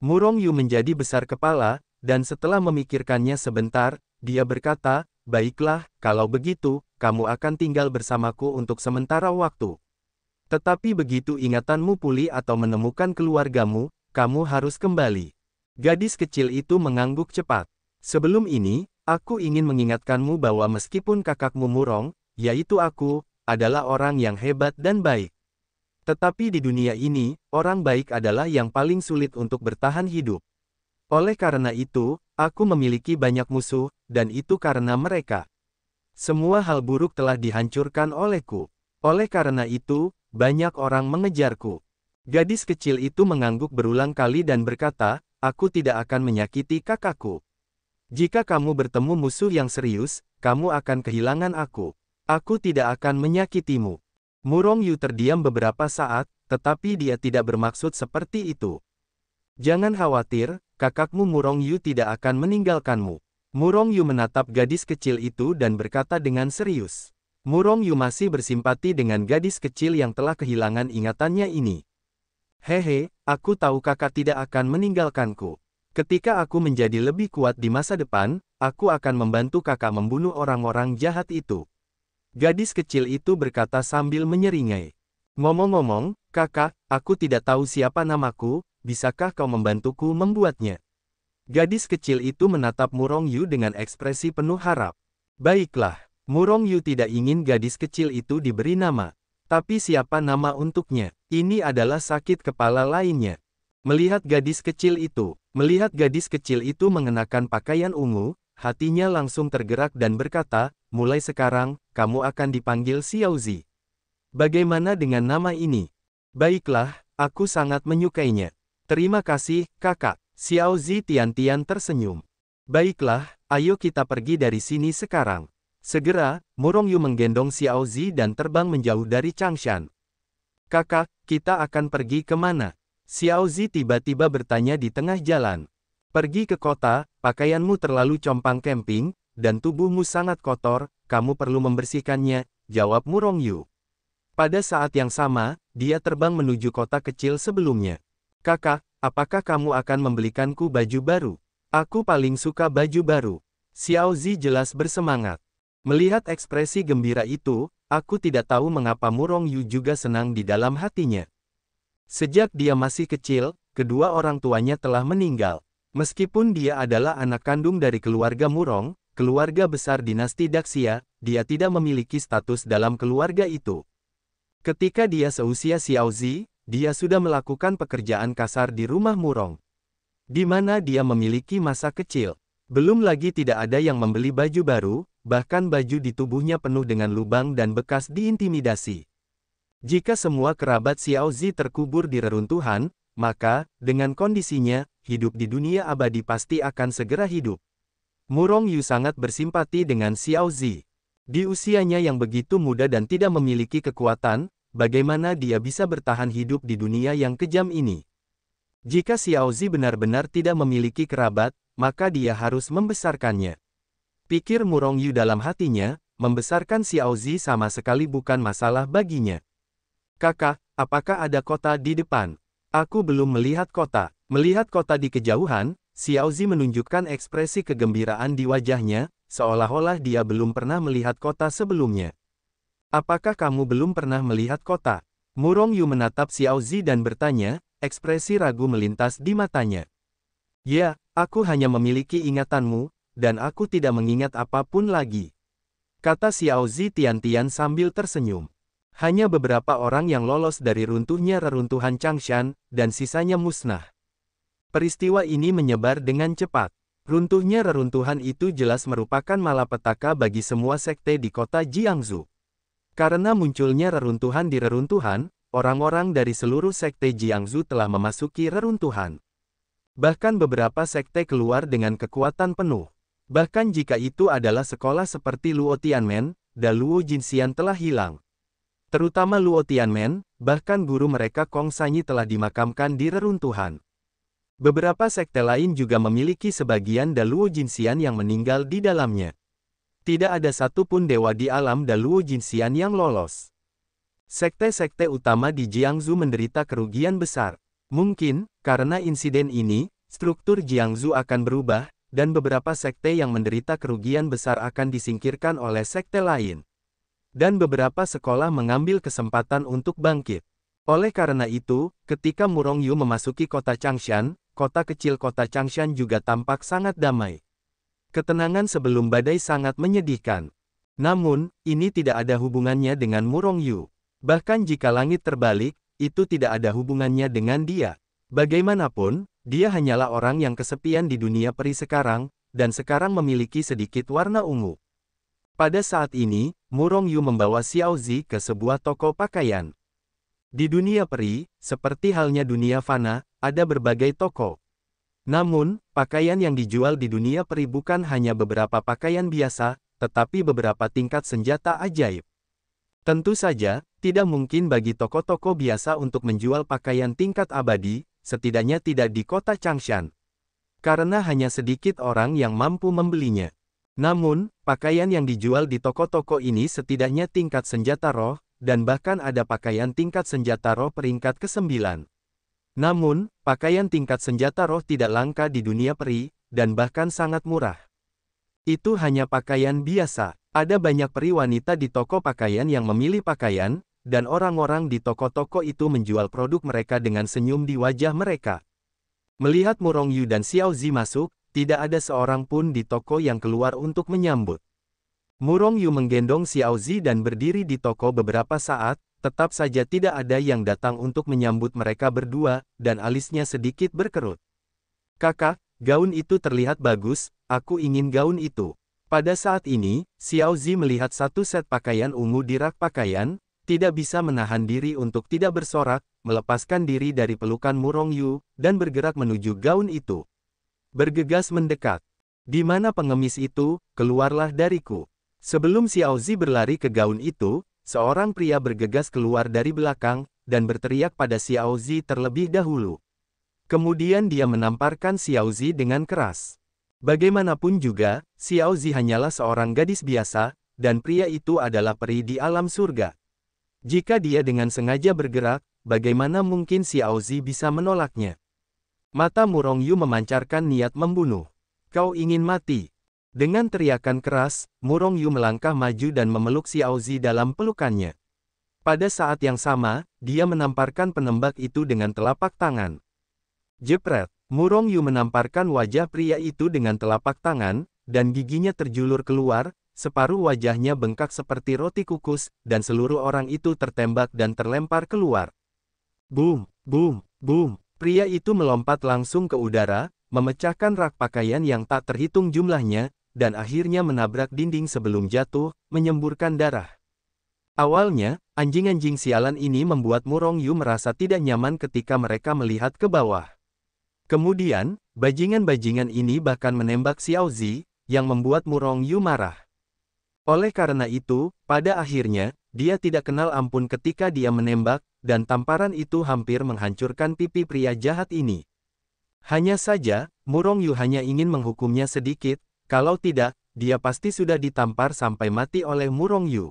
Murong Yu menjadi besar kepala, dan setelah memikirkannya sebentar, dia berkata, baiklah, kalau begitu, kamu akan tinggal bersamaku untuk sementara waktu. Tetapi begitu ingatanmu pulih atau menemukan keluargamu, kamu harus kembali. Gadis kecil itu mengangguk cepat. Sebelum ini, aku ingin mengingatkanmu bahwa meskipun kakakmu Murong, yaitu aku, adalah orang yang hebat dan baik. Tetapi di dunia ini, orang baik adalah yang paling sulit untuk bertahan hidup. Oleh karena itu, aku memiliki banyak musuh, dan itu karena mereka. Semua hal buruk telah dihancurkan olehku. Oleh karena itu, banyak orang mengejarku. Gadis kecil itu mengangguk berulang kali dan berkata, aku tidak akan menyakiti kakakku. Jika kamu bertemu musuh yang serius, kamu akan kehilangan aku. Aku tidak akan menyakitimu. Murong Yu terdiam beberapa saat, tetapi dia tidak bermaksud seperti itu. Jangan khawatir, kakakmu Murong Yu tidak akan meninggalkanmu. Murong Yu menatap gadis kecil itu dan berkata dengan serius. Murong Yu masih bersimpati dengan gadis kecil yang telah kehilangan ingatannya ini. Hehe, aku tahu kakak tidak akan meninggalkanku. Ketika aku menjadi lebih kuat di masa depan, aku akan membantu kakak membunuh orang-orang jahat itu. Gadis kecil itu berkata sambil menyeringai. Ngomong-ngomong, kakak, aku tidak tahu siapa namaku, bisakah kau membantuku membuatnya? Gadis kecil itu menatap Murong Yu dengan ekspresi penuh harap. Baiklah, Murong Yu tidak ingin gadis kecil itu diberi nama. Tapi siapa nama untuknya? Ini adalah sakit kepala lainnya. Melihat gadis kecil itu mengenakan pakaian ungu, hatinya langsung tergerak dan berkata, mulai sekarang, kamu akan dipanggil Xiaozi. Bagaimana dengan nama ini? Baiklah, aku sangat menyukainya. Terima kasih, kakak. Xiaozi Tian-Tian tersenyum. Baiklah, ayo kita pergi dari sini sekarang. Segera, Murong Yu menggendong Xiaozi dan terbang menjauh dari Changshan. Kakak, kita akan pergi kemana? Xiaozi tiba-tiba bertanya di tengah jalan. Pergi ke kota, pakaianmu terlalu compang camping, dan tubuhmu sangat kotor, kamu perlu membersihkannya, jawab Murong Yu. Pada saat yang sama, dia terbang menuju kota kecil sebelumnya. Kakak, apakah kamu akan membelikanku baju baru? Aku paling suka baju baru. Xiaozi jelas bersemangat. Melihat ekspresi gembira itu, aku tidak tahu mengapa Murong Yu juga senang di dalam hatinya. Sejak dia masih kecil, kedua orang tuanya telah meninggal. Meskipun dia adalah anak kandung dari keluarga Murong, keluarga besar dinasti Daxia, dia tidak memiliki status dalam keluarga itu. Ketika dia seusia Xiaozi, dia sudah melakukan pekerjaan kasar di rumah Murong, di mana dia memiliki masa kecil. Belum lagi tidak ada yang membeli baju baru, bahkan baju di tubuhnya penuh dengan lubang dan bekas diintimidasi. Jika semua kerabat Xiaozi terkubur di reruntuhan, maka, dengan kondisinya, hidup di dunia abadi pasti akan segera hidup. Murong Yu sangat bersimpati dengan Xiaozi. Di usianya yang begitu muda dan tidak memiliki kekuatan, bagaimana dia bisa bertahan hidup di dunia yang kejam ini? Jika Xiaozi benar-benar tidak memiliki kerabat, maka dia harus membesarkannya. Pikir Murong Yu dalam hatinya, membesarkan Xiaozi sama sekali bukan masalah baginya. Kakak, apakah ada kota di depan? Aku belum melihat kota. Melihat kota di kejauhan, Xiaozi menunjukkan ekspresi kegembiraan di wajahnya, seolah-olah dia belum pernah melihat kota sebelumnya. Apakah kamu belum pernah melihat kota? Murong Yu menatap Xiaozi dan bertanya, ekspresi ragu melintas di matanya. Ya, aku hanya memiliki ingatanmu, dan aku tidak mengingat apapun lagi. Kata Xiao Zi Tian-Tian sambil tersenyum. Hanya beberapa orang yang lolos dari runtuhnya reruntuhan Changshan, dan sisanya musnah. Peristiwa ini menyebar dengan cepat. Runtuhnya reruntuhan itu jelas merupakan malapetaka bagi semua sekte di kota Jiangsu. Karena munculnya reruntuhan di reruntuhan, orang-orang dari seluruh sekte Jiangsu telah memasuki reruntuhan. Bahkan beberapa sekte keluar dengan kekuatan penuh. Bahkan jika itu adalah sekolah seperti Luo Tianmen, dan Luo Jinxian telah hilang. Terutama Luo Tianmen, bahkan guru mereka Kong Sanyi telah dimakamkan di reruntuhan. Beberapa sekte lain juga memiliki sebagian dan Luo Jinxian yang meninggal di dalamnya. Tidak ada satupun dewa di alam dan Luo Jinxian yang lolos. Sekte-sekte utama di Jiangsu menderita kerugian besar. Mungkin, karena insiden ini, struktur Jiangsu akan berubah, dan beberapa sekte yang menderita kerugian besar akan disingkirkan oleh sekte lain. Dan beberapa sekolah mengambil kesempatan untuk bangkit. Oleh karena itu, ketika Murongyu memasuki kota Changshan, kota kecil kota Changshan juga tampak sangat damai. Ketenangan sebelum badai sangat menyedihkan. Namun, ini tidak ada hubungannya dengan Murongyu. Bahkan jika langit terbalik, itu tidak ada hubungannya dengan dia. Bagaimanapun, dia hanyalah orang yang kesepian di dunia peri sekarang, dan sekarang memiliki sedikit warna ungu. Pada saat ini, Murongyu membawa Xiao Zi ke sebuah toko pakaian. Di dunia peri, seperti halnya dunia fana, ada berbagai toko. Namun, pakaian yang dijual di dunia peri bukan hanya beberapa pakaian biasa, tetapi beberapa tingkat senjata ajaib. Tentu saja, tidak mungkin bagi toko-toko biasa untuk menjual pakaian tingkat abadi, setidaknya tidak di kota Changshan. Karena hanya sedikit orang yang mampu membelinya. Namun, pakaian yang dijual di toko-toko ini setidaknya tingkat senjata roh, dan bahkan ada pakaian tingkat senjata roh peringkat ke-9. Namun, pakaian tingkat senjata roh tidak langka di dunia peri, dan bahkan sangat murah. Itu hanya pakaian biasa. Ada banyak peri wanita di toko pakaian yang memilih pakaian, dan orang-orang di toko-toko itu menjual produk mereka dengan senyum di wajah mereka. Melihat Murongyu dan Xiao Zi masuk, tidak ada seorang pun di toko yang keluar untuk menyambut. Murongyu menggendong Xiao Zi dan berdiri di toko beberapa saat, tetap saja tidak ada yang datang untuk menyambut mereka berdua, dan alisnya sedikit berkerut. Kakak, gaun itu terlihat bagus, aku ingin gaun itu. Pada saat ini, Xiao Zi melihat satu set pakaian ungu di rak pakaian, tidak bisa menahan diri untuk tidak bersorak, melepaskan diri dari pelukan Murongyu, dan bergerak menuju gaun itu. Bergegas mendekat. Di mana pengemis itu, keluarlah dariku. Sebelum Xiao Zi berlari ke gaun itu, seorang pria bergegas keluar dari belakang, dan berteriak pada Xiao Zi terlebih dahulu. Kemudian dia menamparkan Xiao Zi dengan keras. Bagaimanapun juga, Xiao Zi hanyalah seorang gadis biasa, dan pria itu adalah peri di alam surga. Jika dia dengan sengaja bergerak, bagaimana mungkin Xiao Zi bisa menolaknya? Mata Murongyu memancarkan niat membunuh. Kau ingin mati? Dengan teriakan keras, Murongyu melangkah maju dan memeluk Xiao Zi dalam pelukannya. Pada saat yang sama, dia menamparkan penembak itu dengan telapak tangan. Jepret! Murongyu menamparkan wajah pria itu dengan telapak tangan, dan giginya terjulur keluar, separuh wajahnya bengkak seperti roti kukus, dan seluruh orang itu tertembak dan terlempar keluar. Boom, boom, boom. Pria itu melompat langsung ke udara, memecahkan rak pakaian yang tak terhitung jumlahnya, dan akhirnya menabrak dinding sebelum jatuh, menyemburkan darah. Awalnya, anjing-anjing sialan ini membuat Murongyu merasa tidak nyaman ketika mereka melihat ke bawah. Kemudian, bajingan-bajingan ini bahkan menembak Xiao Zi, yang membuat Murongyu marah. Oleh karena itu, pada akhirnya, dia tidak kenal ampun ketika dia menembak, dan tamparan itu hampir menghancurkan pipi pria jahat ini. Hanya saja, Murongyu hanya ingin menghukumnya sedikit, kalau tidak, dia pasti sudah ditampar sampai mati oleh Murongyu.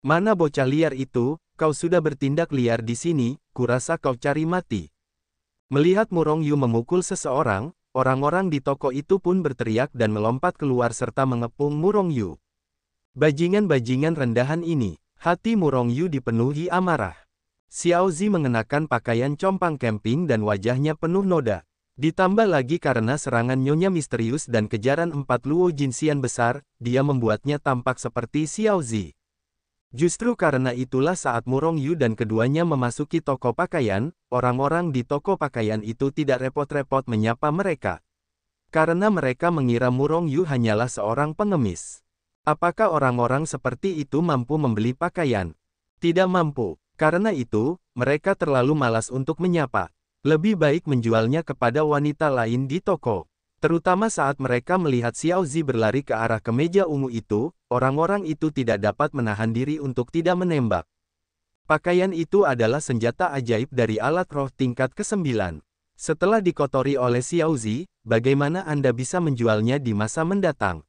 Mana bocah liar itu, kau sudah bertindak liar di sini, kurasa kau cari mati. Melihat Murongyu memukul seseorang, orang-orang di toko itu pun berteriak dan melompat keluar serta mengepung Murongyu. Bajingan-bajingan rendahan ini, hati Murongyu dipenuhi amarah. Xiao Zi mengenakan pakaian compang camping dan wajahnya penuh noda. Ditambah lagi karena serangan Nyonya misterius dan kejaran 4 Luo Jinxian besar, dia membuatnya tampak seperti Xiao Zi. Justru karena itulah saat Murong Yu dan keduanya memasuki toko pakaian, orang-orang di toko pakaian itu tidak repot-repot menyapa mereka. Karena mereka mengira Murong Yu hanyalah seorang pengemis. Apakah orang-orang seperti itu mampu membeli pakaian? Tidak mampu. Karena itu, mereka terlalu malas untuk menyapa. Lebih baik menjualnya kepada wanita lain di toko. Terutama saat mereka melihat Xiao Zi berlari ke arah kemeja ungu itu, orang-orang itu tidak dapat menahan diri untuk tidak menembak. Pakaian itu adalah senjata ajaib dari alat roh tingkat ke-9. Setelah dikotori oleh Xiao Zi, bagaimana Anda bisa menjualnya di masa mendatang?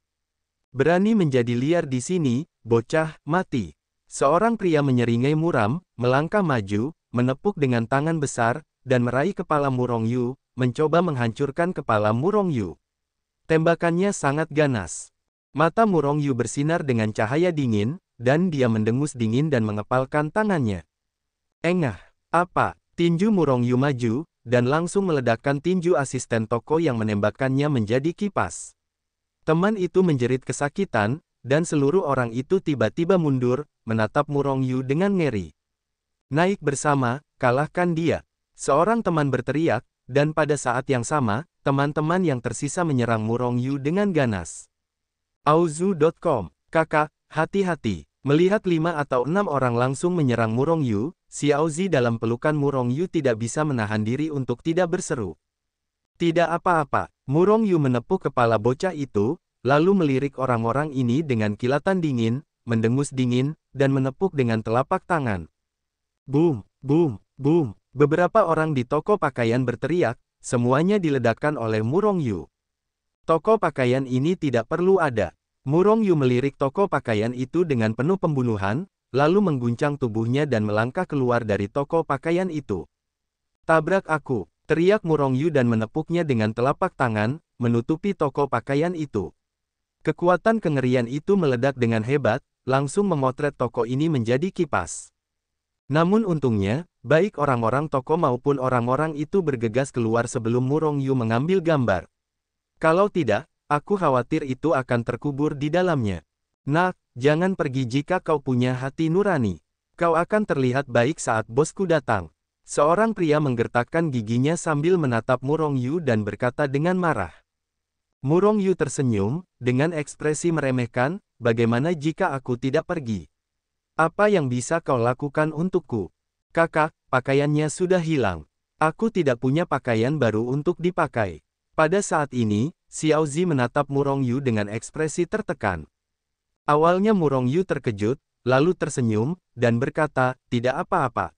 Berani menjadi liar di sini, bocah, mati. Seorang pria menyeringai muram, melangkah maju, menepuk dengan tangan besar, dan meraih kepala Murong Yu, mencoba menghancurkan kepala Murong Yu. Tembakannya sangat ganas. Mata Murong Yu bersinar dengan cahaya dingin, dan dia mendengus dingin dan mengepalkan tangannya. Engah, apa? Tinju Murong Yu maju, dan langsung meledakkan tinju asisten toko yang menembakkannya menjadi kipas. Teman itu menjerit kesakitan, dan seluruh orang itu tiba-tiba mundur, menatap Murong Yu dengan ngeri. Naik bersama, kalahkan dia. Seorang teman berteriak, dan pada saat yang sama, teman-teman yang tersisa menyerang Murong Yu dengan ganas. Auzu.com, kakak, hati-hati. Melihat 5 atau 6 orang langsung menyerang Murong Yu, Xiao Zi dalam pelukan Murong Yu tidak bisa menahan diri untuk tidak berseru. Tidak apa-apa, Murong Yu menepuk kepala bocah itu, lalu melirik orang-orang ini dengan kilatan dingin, mendengus dingin, dan menepuk dengan telapak tangan. Boom, boom, boom. Beberapa orang di toko pakaian berteriak, semuanya diledakkan oleh Murong Yu. Toko pakaian ini tidak perlu ada. Murong Yu melirik toko pakaian itu dengan penuh pembunuhan, lalu mengguncang tubuhnya dan melangkah keluar dari toko pakaian itu. Tabrak aku, teriak Murong Yu dan menepuknya dengan telapak tangan, menutupi toko pakaian itu. Kekuatan kengerian itu meledak dengan hebat, langsung memotret toko ini menjadi kipas. Namun untungnya, baik orang-orang toko maupun orang-orang itu bergegas keluar sebelum Murong Yu mengambil gambar. Kalau tidak, aku khawatir itu akan terkubur di dalamnya. Nak, jangan pergi jika kau punya hati nurani. Kau akan terlihat baik saat bosku datang. Seorang pria menggertakkan giginya sambil menatap Murong Yu dan berkata dengan marah. Murong Yu tersenyum, dengan ekspresi meremehkan, bagaimana jika aku tidak pergi? Apa yang bisa kau lakukan untukku? Kakak, pakaiannya sudah hilang. Aku tidak punya pakaian baru untuk dipakai. Pada saat ini, Xiao Zi menatap Murong Yu dengan ekspresi tertekan. Awalnya Murong Yu terkejut, lalu tersenyum, dan berkata, tidak apa-apa.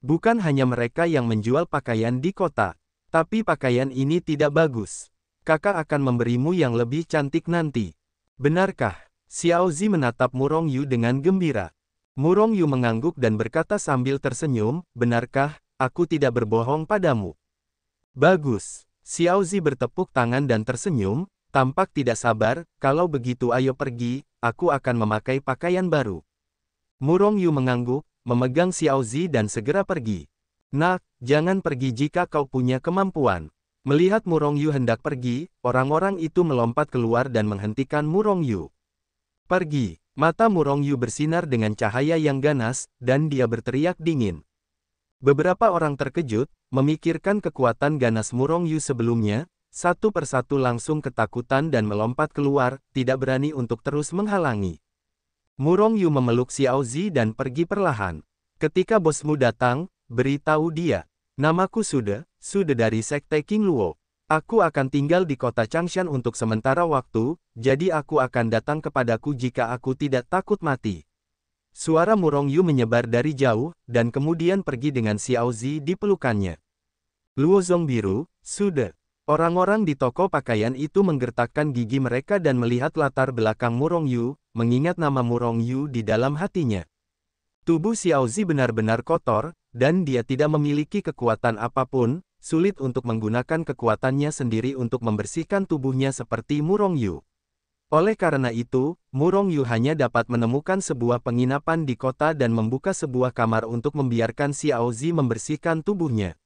Bukan hanya mereka yang menjual pakaian di kota, tapi pakaian ini tidak bagus. Kakak akan memberimu yang lebih cantik nanti. Benarkah? Xiao Zi menatap Murong Yu dengan gembira. Murong Yu mengangguk dan berkata sambil tersenyum, benarkah, aku tidak berbohong padamu. Bagus. Xiao Zi bertepuk tangan dan tersenyum, tampak tidak sabar, kalau begitu ayo pergi, aku akan memakai pakaian baru. Murong Yu mengangguk, memegang Xiao Zi dan segera pergi. Nak, jangan pergi jika kau punya kemampuan. Melihat Murong Yu hendak pergi, orang-orang itu melompat keluar dan menghentikan Murong Yu. Pergi. Mata Murong Yu bersinar dengan cahaya yang ganas, dan dia berteriak dingin. Beberapa orang terkejut, memikirkan kekuatan ganas Murong Yu sebelumnya, satu persatu langsung ketakutan dan melompat keluar, tidak berani untuk terus menghalangi. Murong Yu memeluk Xiao Zi dan pergi perlahan. Ketika bosmu datang, beritahu dia. Namaku Sude dari Sekte King Luo. Aku akan tinggal di kota Changshan untuk sementara waktu, jadi aku akan datang kepadaku jika aku tidak takut mati. Suara Murong Yu menyebar dari jauh, dan kemudian pergi dengan Xiao Zi di pelukannya. Luozong biru, Sude. Orang-orang di toko pakaian itu menggertakkan gigi mereka dan melihat latar belakang Murong Yu, mengingat nama Murong Yu di dalam hatinya. Tubuh Xiao Zi benar-benar kotor, dan dia tidak memiliki kekuatan apapun, sulit untuk menggunakan kekuatannya sendiri untuk membersihkan tubuhnya seperti Murong Yu. Oleh karena itu, Murong Yu hanya dapat menemukan sebuah penginapan di kota dan membuka sebuah kamar untuk membiarkan Xiao Zi membersihkan tubuhnya.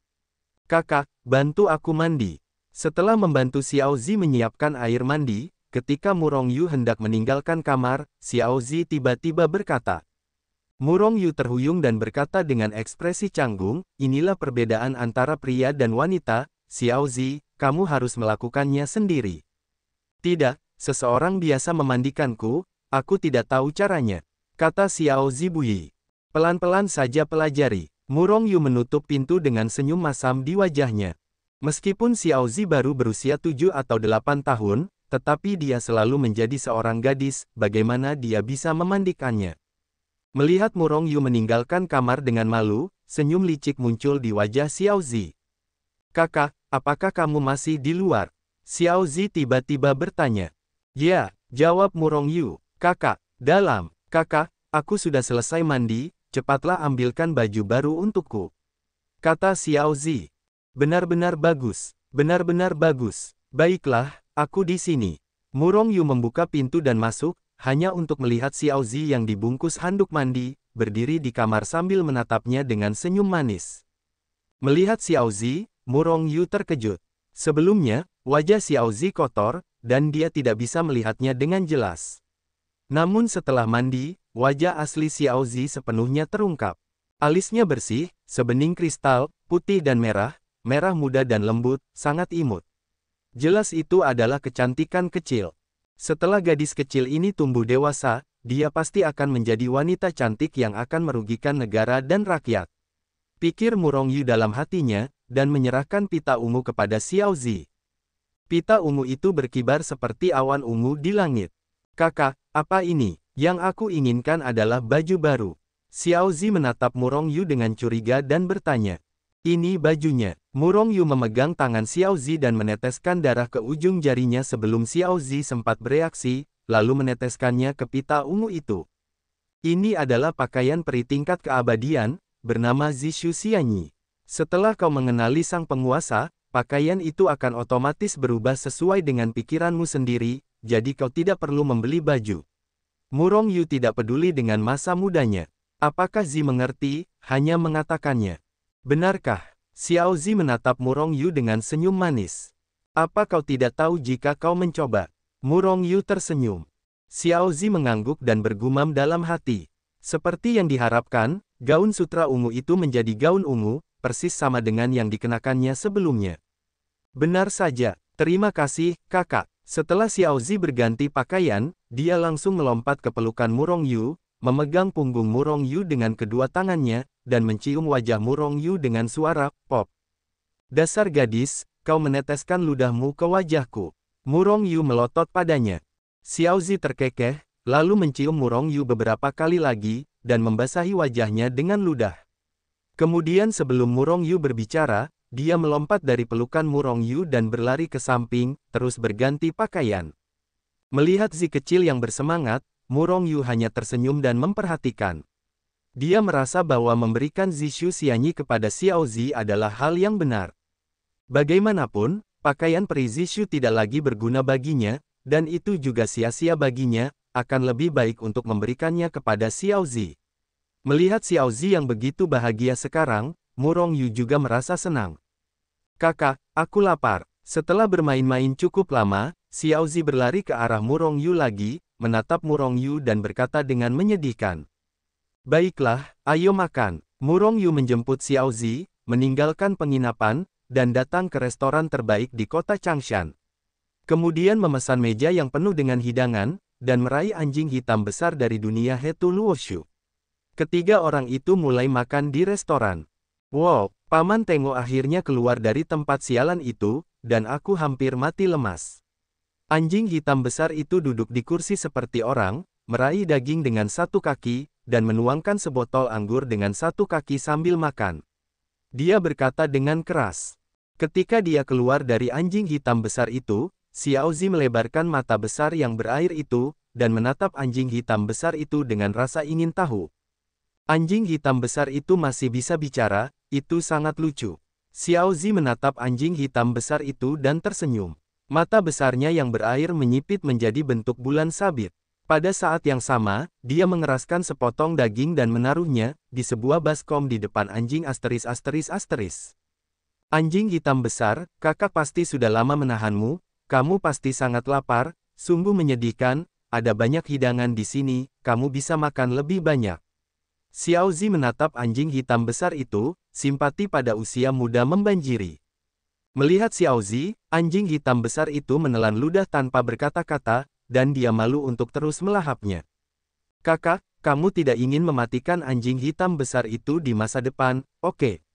Kakak, bantu aku mandi. Setelah membantu Xiao Zi menyiapkan air mandi, ketika Murong Yu hendak meninggalkan kamar, Xiao Zi tiba-tiba berkata. Murong Yu terhuyung dan berkata dengan ekspresi canggung, inilah perbedaan antara pria dan wanita, Xiao Zi, kamu harus melakukannya sendiri. Tidak, seseorang biasa memandikanku, aku tidak tahu caranya, kata Xiao Zi Buyi. Pelan-pelan saja pelajari. Murong Yu menutup pintu dengan senyum masam di wajahnya. Meskipun Xiao Zi baru berusia 7 atau 8 tahun, tetapi dia selalu menjadi seorang gadis, bagaimana dia bisa memandikannya. Melihat Murong Yu meninggalkan kamar dengan malu, senyum licik muncul di wajah Xiao Zi. Kakak, apakah kamu masih di luar? Xiao Zi tiba-tiba bertanya. Ya, jawab Murong Yu. Kakak, dalam. Kakak, aku sudah selesai mandi, cepatlah ambilkan baju baru untukku. Kata Xiao Zi. Benar-benar bagus, benar-benar bagus. Baiklah, aku di sini. Murong Yu membuka pintu dan masuk, hanya untuk melihat Xiao Zi yang dibungkus handuk mandi, berdiri di kamar sambil menatapnya dengan senyum manis. Melihat Xiao Zi, Murong Yu terkejut. Sebelumnya, wajah Xiao Zi kotor, dan dia tidak bisa melihatnya dengan jelas. Namun setelah mandi, wajah asli Xiao Zi sepenuhnya terungkap. Alisnya bersih, sebening kristal, putih dan merah, merah muda dan lembut, sangat imut. Jelas itu adalah kecantikan kecil. Setelah gadis kecil ini tumbuh dewasa, dia pasti akan menjadi wanita cantik yang akan merugikan negara dan rakyat. Pikir Murong Yu dalam hatinya, dan menyerahkan pita ungu kepada Xiao Zi. Pita ungu itu berkibar seperti awan ungu di langit. Kakak, apa ini? Yang aku inginkan adalah baju baru. Xiao Zi menatap Murong Yu dengan curiga dan bertanya. Ini bajunya. Murong Yu memegang tangan Xiao Zi dan meneteskan darah ke ujung jarinya sebelum Xiao Zi sempat bereaksi, lalu meneteskannya ke pita ungu itu. Ini adalah pakaian peri tingkat keabadian, bernama Zishu Xianyi. Setelah kau mengenali sang penguasa, pakaian itu akan otomatis berubah sesuai dengan pikiranmu sendiri, jadi kau tidak perlu membeli baju. Murong Yu tidak peduli dengan masa mudanya. Apakah Zi mengerti, hanya mengatakannya. Benarkah? Xiao Zi menatap Murong Yu dengan senyum manis. Apa kau tidak tahu jika kau mencoba? Murong Yu tersenyum. Xiao Zi mengangguk dan bergumam dalam hati. Seperti yang diharapkan, gaun sutra ungu itu menjadi gaun ungu, persis sama dengan yang dikenakannya sebelumnya. Benar saja, terima kasih, kakak. Setelah Xiao Zi berganti pakaian, dia langsung melompat ke pelukan Murong Yu, memegang punggung Murong Yu dengan kedua tangannya, dan mencium wajah Murong Yu dengan suara pop. Dasar gadis, kau meneteskan ludahmu ke wajahku. Murong Yu melotot padanya. Xiao Zi terkekeh, lalu mencium Murong Yu beberapa kali lagi, dan membasahi wajahnya dengan ludah. Kemudian sebelum Murong Yu berbicara, dia melompat dari pelukan Murong Yu dan berlari ke samping, terus berganti pakaian. Melihat Zi kecil yang bersemangat, Murong Yu hanya tersenyum dan memperhatikan. Dia merasa bahwa memberikan Zishu Xianyi kepada Xiao Zi adalah hal yang benar. Bagaimanapun, pakaian peri Zishu tidak lagi berguna baginya, dan itu juga sia-sia baginya, akan lebih baik untuk memberikannya kepada Xiao Zi. Melihat Xiao Zi yang begitu bahagia sekarang, Murong Yu juga merasa senang. Kakak, aku lapar. Setelah bermain-main cukup lama, Xiao Zi berlari ke arah Murong Yu lagi, menatap Murong Yu dan berkata dengan menyedihkan. Baiklah, ayo makan. Murong Yu menjemput Xiao Zi, meninggalkan penginapan, dan datang ke restoran terbaik di kota Changshan. Kemudian memesan meja yang penuh dengan hidangan, dan meraih anjing hitam besar dari dunia Hetu Luoshu. Ketiga orang itu mulai makan di restoran. Wow, Paman Tengo akhirnya keluar dari tempat sialan itu, dan aku hampir mati lemas. Anjing hitam besar itu duduk di kursi seperti orang, meraih daging dengan satu kaki, dan menuangkan sebotol anggur dengan satu kaki sambil makan. Dia berkata dengan keras. Ketika dia keluar dari anjing hitam besar itu, Xiao Zi melebarkan mata besar yang berair itu, dan menatap anjing hitam besar itu dengan rasa ingin tahu. Anjing hitam besar itu masih bisa bicara, itu sangat lucu. Xiao Zi menatap anjing hitam besar itu dan tersenyum. Mata besarnya yang berair menyipit menjadi bentuk bulan sabit. Pada saat yang sama, dia mengeraskan sepotong daging dan menaruhnya di sebuah baskom di depan anjing asteris. Anjing hitam besar, kakak pasti sudah lama menahanmu, kamu pasti sangat lapar, sungguh menyedihkan, ada banyak hidangan di sini, kamu bisa makan lebih banyak. Xiao Zi menatap anjing hitam besar itu, simpati pada usia muda membanjiri. Melihat Xiao Zi, anjing hitam besar itu menelan ludah tanpa berkata-kata, dan dia malu untuk terus melahapnya. Kakak, kamu tidak ingin mematikan anjing hitam besar itu di masa depan, oke?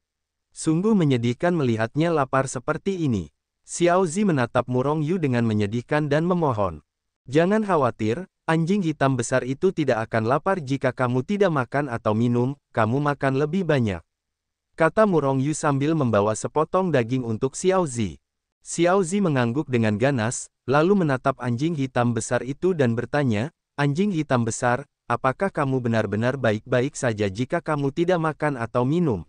Sungguh menyedihkan melihatnya lapar seperti ini. Xiao Zi menatap Murong Yu dengan menyedihkan dan memohon. Jangan khawatir, anjing hitam besar itu tidak akan lapar jika kamu tidak makan atau minum, kamu makan lebih banyak. Kata Murong Yu sambil membawa sepotong daging untuk Xiao Zi. Xiao Zi mengangguk dengan ganas, lalu menatap anjing hitam besar itu dan bertanya, anjing hitam besar, apakah kamu benar-benar baik-baik saja jika kamu tidak makan atau minum?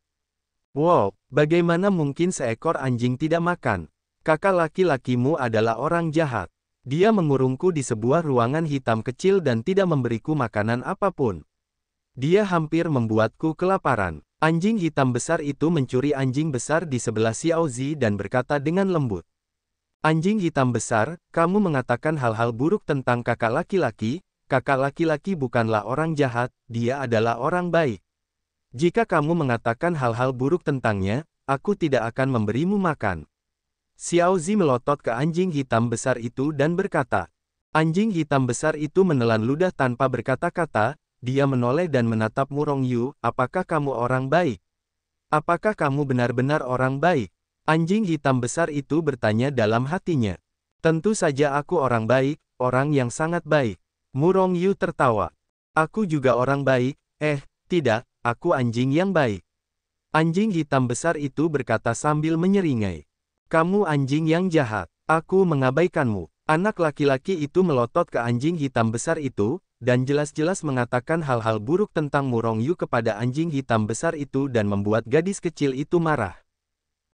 Wow, bagaimana mungkin seekor anjing tidak makan? Kakak laki-lakimu adalah orang jahat. Dia mengurungku di sebuah ruangan hitam kecil dan tidak memberiku makanan apapun. Dia hampir membuatku kelaparan. Anjing hitam besar itu mencuri anjing besar di sebelah Xiao Zi dan berkata dengan lembut. Anjing hitam besar, kamu mengatakan hal-hal buruk tentang kakak laki-laki bukanlah orang jahat, dia adalah orang baik. Jika kamu mengatakan hal-hal buruk tentangnya, aku tidak akan memberimu makan. Xiao Zi melotot ke anjing hitam besar itu dan berkata. Anjing hitam besar itu menelan ludah tanpa berkata-kata, dia menoleh dan menatap Murong Yu, apakah kamu orang baik? Apakah kamu benar-benar orang baik? Anjing hitam besar itu bertanya dalam hatinya. Tentu saja aku orang baik, orang yang sangat baik. Murong Yu tertawa. Aku juga orang baik, tidak. Aku anjing yang baik. Anjing hitam besar itu berkata sambil menyeringai. Kamu anjing yang jahat. Aku mengabaikanmu. Anak laki-laki itu melotot ke anjing hitam besar itu, dan jelas-jelas mengatakan hal-hal buruk tentang Murong Yu kepada anjing hitam besar itu dan membuat gadis kecil itu marah.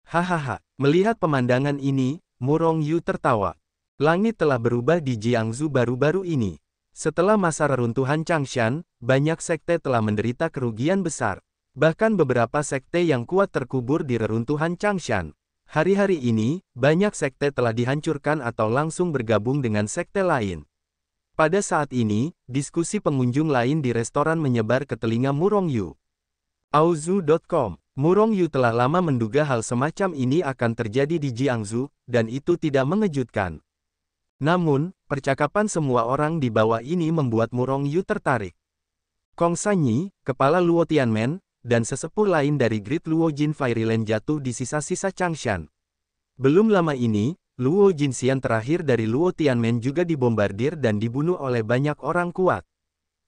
Hahaha, melihat pemandangan ini, Murong Yu tertawa. Langit telah berubah di Jiangsu baru-baru ini. Setelah masa reruntuhan Changshan, banyak sekte telah menderita kerugian besar. Bahkan beberapa sekte yang kuat terkubur di reruntuhan Changshan. Hari-hari ini, banyak sekte telah dihancurkan atau langsung bergabung dengan sekte lain. Pada saat ini, diskusi pengunjung lain di restoran menyebar ke telinga Murong Yu. Auzu.com. Murong Yu telah lama menduga hal semacam ini akan terjadi di Jiangsu, dan itu tidak mengejutkan. Namun, percakapan semua orang di bawah ini membuat Murong Yu tertarik. Kong Sanyi, kepala Luo Tianmen, dan sesepuh lain dari Great Luo Jin Fairyland jatuh di sisa-sisa Changshan. Belum lama ini, Luo Jinxian terakhir dari Luo Tianmen juga dibombardir dan dibunuh oleh banyak orang kuat.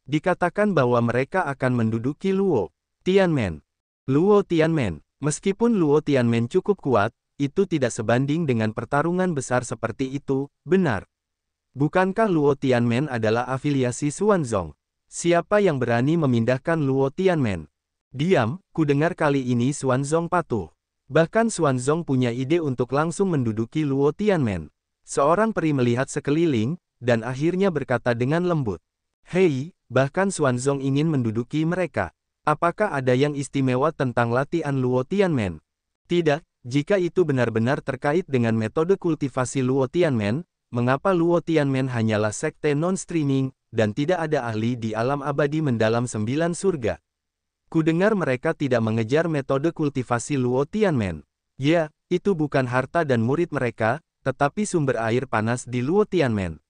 Dikatakan bahwa mereka akan menduduki Luo Tianmen. Luo Tianmen, meskipun Luo Tianmen cukup kuat, itu tidak sebanding dengan pertarungan besar seperti itu, benar. Bukankah Luo Tianmen adalah afiliasi Xuanzong? Siapa yang berani memindahkan Luo Tianmen? Diam, ku dengar kali ini Xuanzong patuh. Bahkan Xuanzong punya ide untuk langsung menduduki Luo Tianmen. Seorang peri melihat sekeliling, dan akhirnya berkata dengan lembut. Hei, bahkan Xuanzong ingin menduduki mereka. Apakah ada yang istimewa tentang latihan Luo Tianmen? Tidak. Jika itu benar-benar terkait dengan metode kultivasi Luo Tianmen, mengapa Luo Tianmen hanyalah sekte non-streaming, dan tidak ada ahli di alam abadi mendalam 9 surga? Kudengar mereka tidak mengejar metode kultivasi Luo Tianmen. Ya, itu bukan harta dan murid mereka, tetapi sumber air panas di Luo Tianmen.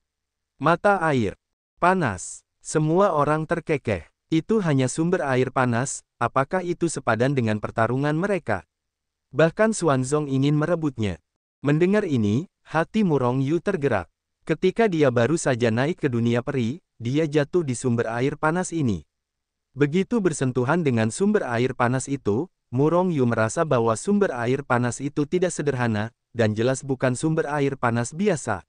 Mata air panas. Semua orang terkekeh. Itu hanya sumber air panas, apakah itu sepadan dengan pertarungan mereka? Bahkan Xuanzong ingin merebutnya. Mendengar ini, hati Murong Yu tergerak. Ketika dia baru saja naik ke dunia peri, dia jatuh di sumber air panas ini. Begitu bersentuhan dengan sumber air panas itu, Murong Yu merasa bahwa sumber air panas itu tidak sederhana, dan jelas bukan sumber air panas biasa.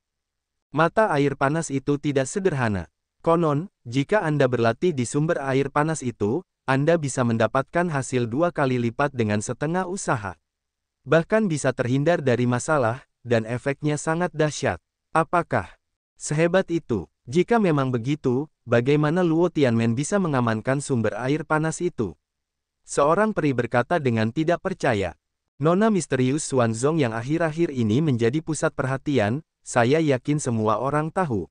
Mata air panas itu tidak sederhana. Konon, jika Anda berlatih di sumber air panas itu, Anda bisa mendapatkan hasil 2 kali lipat dengan setengah usaha. Bahkan bisa terhindar dari masalah, dan efeknya sangat dahsyat. Apakah sehebat itu? Jika memang begitu, bagaimana Luo Tianmen bisa mengamankan sumber air panas itu? Seorang peri berkata dengan tidak percaya. Nona misterius Xuanzong yang akhir-akhir ini menjadi pusat perhatian, saya yakin semua orang tahu.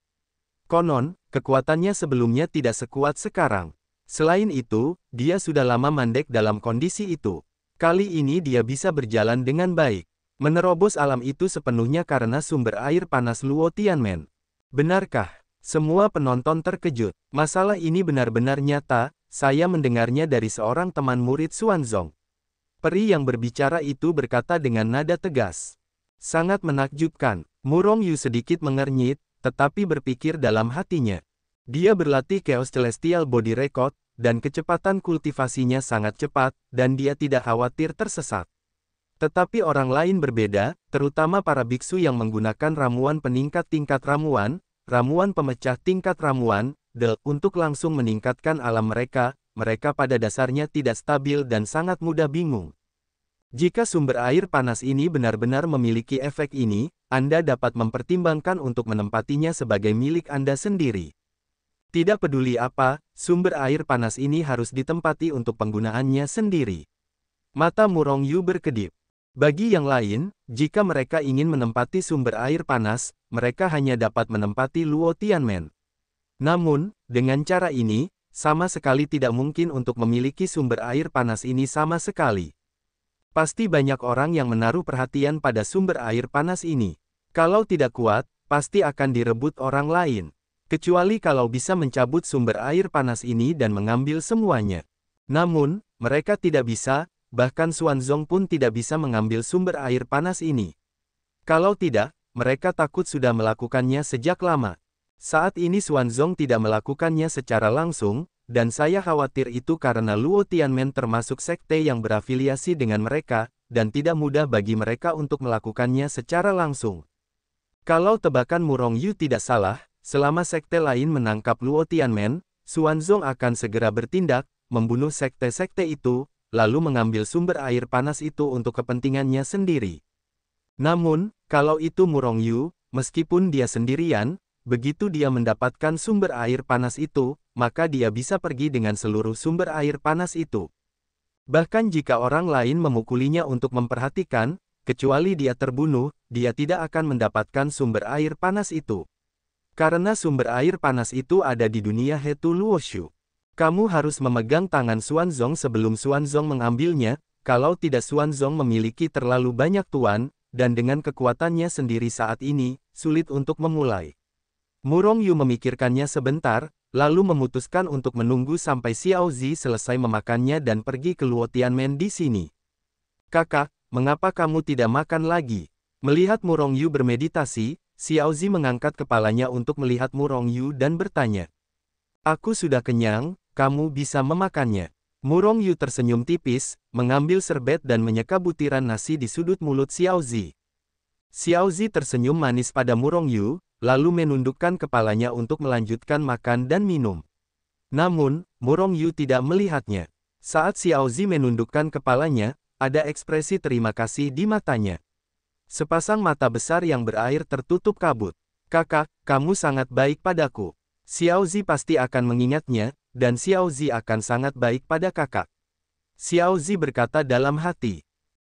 Konon, kekuatannya sebelumnya tidak sekuat sekarang. Selain itu, dia sudah lama mandek dalam kondisi itu. Kali ini dia bisa berjalan dengan baik. Menerobos alam itu sepenuhnya karena sumber air panas Luo Tianmen. Benarkah? Semua penonton terkejut. Masalah ini benar-benar nyata, saya mendengarnya dari seorang teman murid Xuanzong. Peri yang berbicara itu berkata dengan nada tegas. Sangat menakjubkan. Murong Yu sedikit mengernyit, tetapi berpikir dalam hatinya. Dia berlatih Chaos Celestial Body Record, dan kecepatan kultivasinya sangat cepat, dan dia tidak khawatir tersesat. Tetapi orang lain berbeda, terutama para biksu yang menggunakan ramuan peningkat tingkat ramuan pemecah tingkat ramuan, untuk langsung meningkatkan alam mereka pada dasarnya tidak stabil dan sangat mudah bingung. Jika sumber air panas ini benar-benar memiliki efek ini, Anda dapat mempertimbangkan untuk menempatinya sebagai milik Anda sendiri. Tidak peduli apa, sumber air panas ini harus ditempati untuk penggunaannya sendiri. Mata Murong Yu berkedip. Bagi yang lain, jika mereka ingin menempati sumber air panas, mereka hanya dapat menempati Luo Tianmen. Namun, dengan cara ini, sama sekali tidak mungkin untuk memiliki sumber air panas ini sama sekali. Pasti banyak orang yang menaruh perhatian pada sumber air panas ini. Kalau tidak kuat, pasti akan direbut orang lain. Kecuali kalau bisa mencabut sumber air panas ini dan mengambil semuanya. Namun, mereka tidak bisa, bahkan Xuanzong pun tidak bisa mengambil sumber air panas ini. Kalau tidak, mereka takut sudah melakukannya sejak lama. Saat ini Xuanzong tidak melakukannya secara langsung, dan saya khawatir itu karena Luo Tianmen termasuk sekte yang berafiliasi dengan mereka, dan tidak mudah bagi mereka untuk melakukannya secara langsung. Kalau tebakan Murong Yu tidak salah, selama sekte lain menangkap Luo Tianmen, Xuanzong akan segera bertindak, membunuh sekte-sekte itu, lalu mengambil sumber air panas itu untuk kepentingannya sendiri. Namun, kalau itu Murong Yu, meskipun dia sendirian, begitu dia mendapatkan sumber air panas itu, maka dia bisa pergi dengan seluruh sumber air panas itu. Bahkan jika orang lain memukulinya untuk memperhatikan, kecuali dia terbunuh, dia tidak akan mendapatkan sumber air panas itu. Karena sumber air panas itu ada di dunia Hetu Luoshu. Kamu harus memegang tangan Xuanzong sebelum Xuanzong mengambilnya, kalau tidak Xuanzong memiliki terlalu banyak tuan, dan dengan kekuatannya sendiri saat ini, sulit untuk memulai. Murong Yu memikirkannya sebentar, lalu memutuskan untuk menunggu sampai Xiao Zi selesai memakannya dan pergi ke Luo Tianmen di sini. Kakak, mengapa kamu tidak makan lagi? Melihat Murong Yu bermeditasi, Xiao Zi mengangkat kepalanya untuk melihat Murong Yu dan bertanya. Aku sudah kenyang, kamu bisa memakannya. Murong Yu tersenyum tipis, mengambil serbet dan menyeka butiran nasi di sudut mulut Xiao Zi. Xiao Zi tersenyum manis pada Murong Yu, lalu menundukkan kepalanya untuk melanjutkan makan dan minum. Namun, Murong Yu tidak melihatnya. Saat Xiao Zi menundukkan kepalanya, ada ekspresi terima kasih di matanya. Sepasang mata besar yang berair tertutup kabut. Kakak, kamu sangat baik padaku. Xiao Zi pasti akan mengingatnya, dan Xiao Zi akan sangat baik pada kakak. Xiao Zi berkata dalam hati.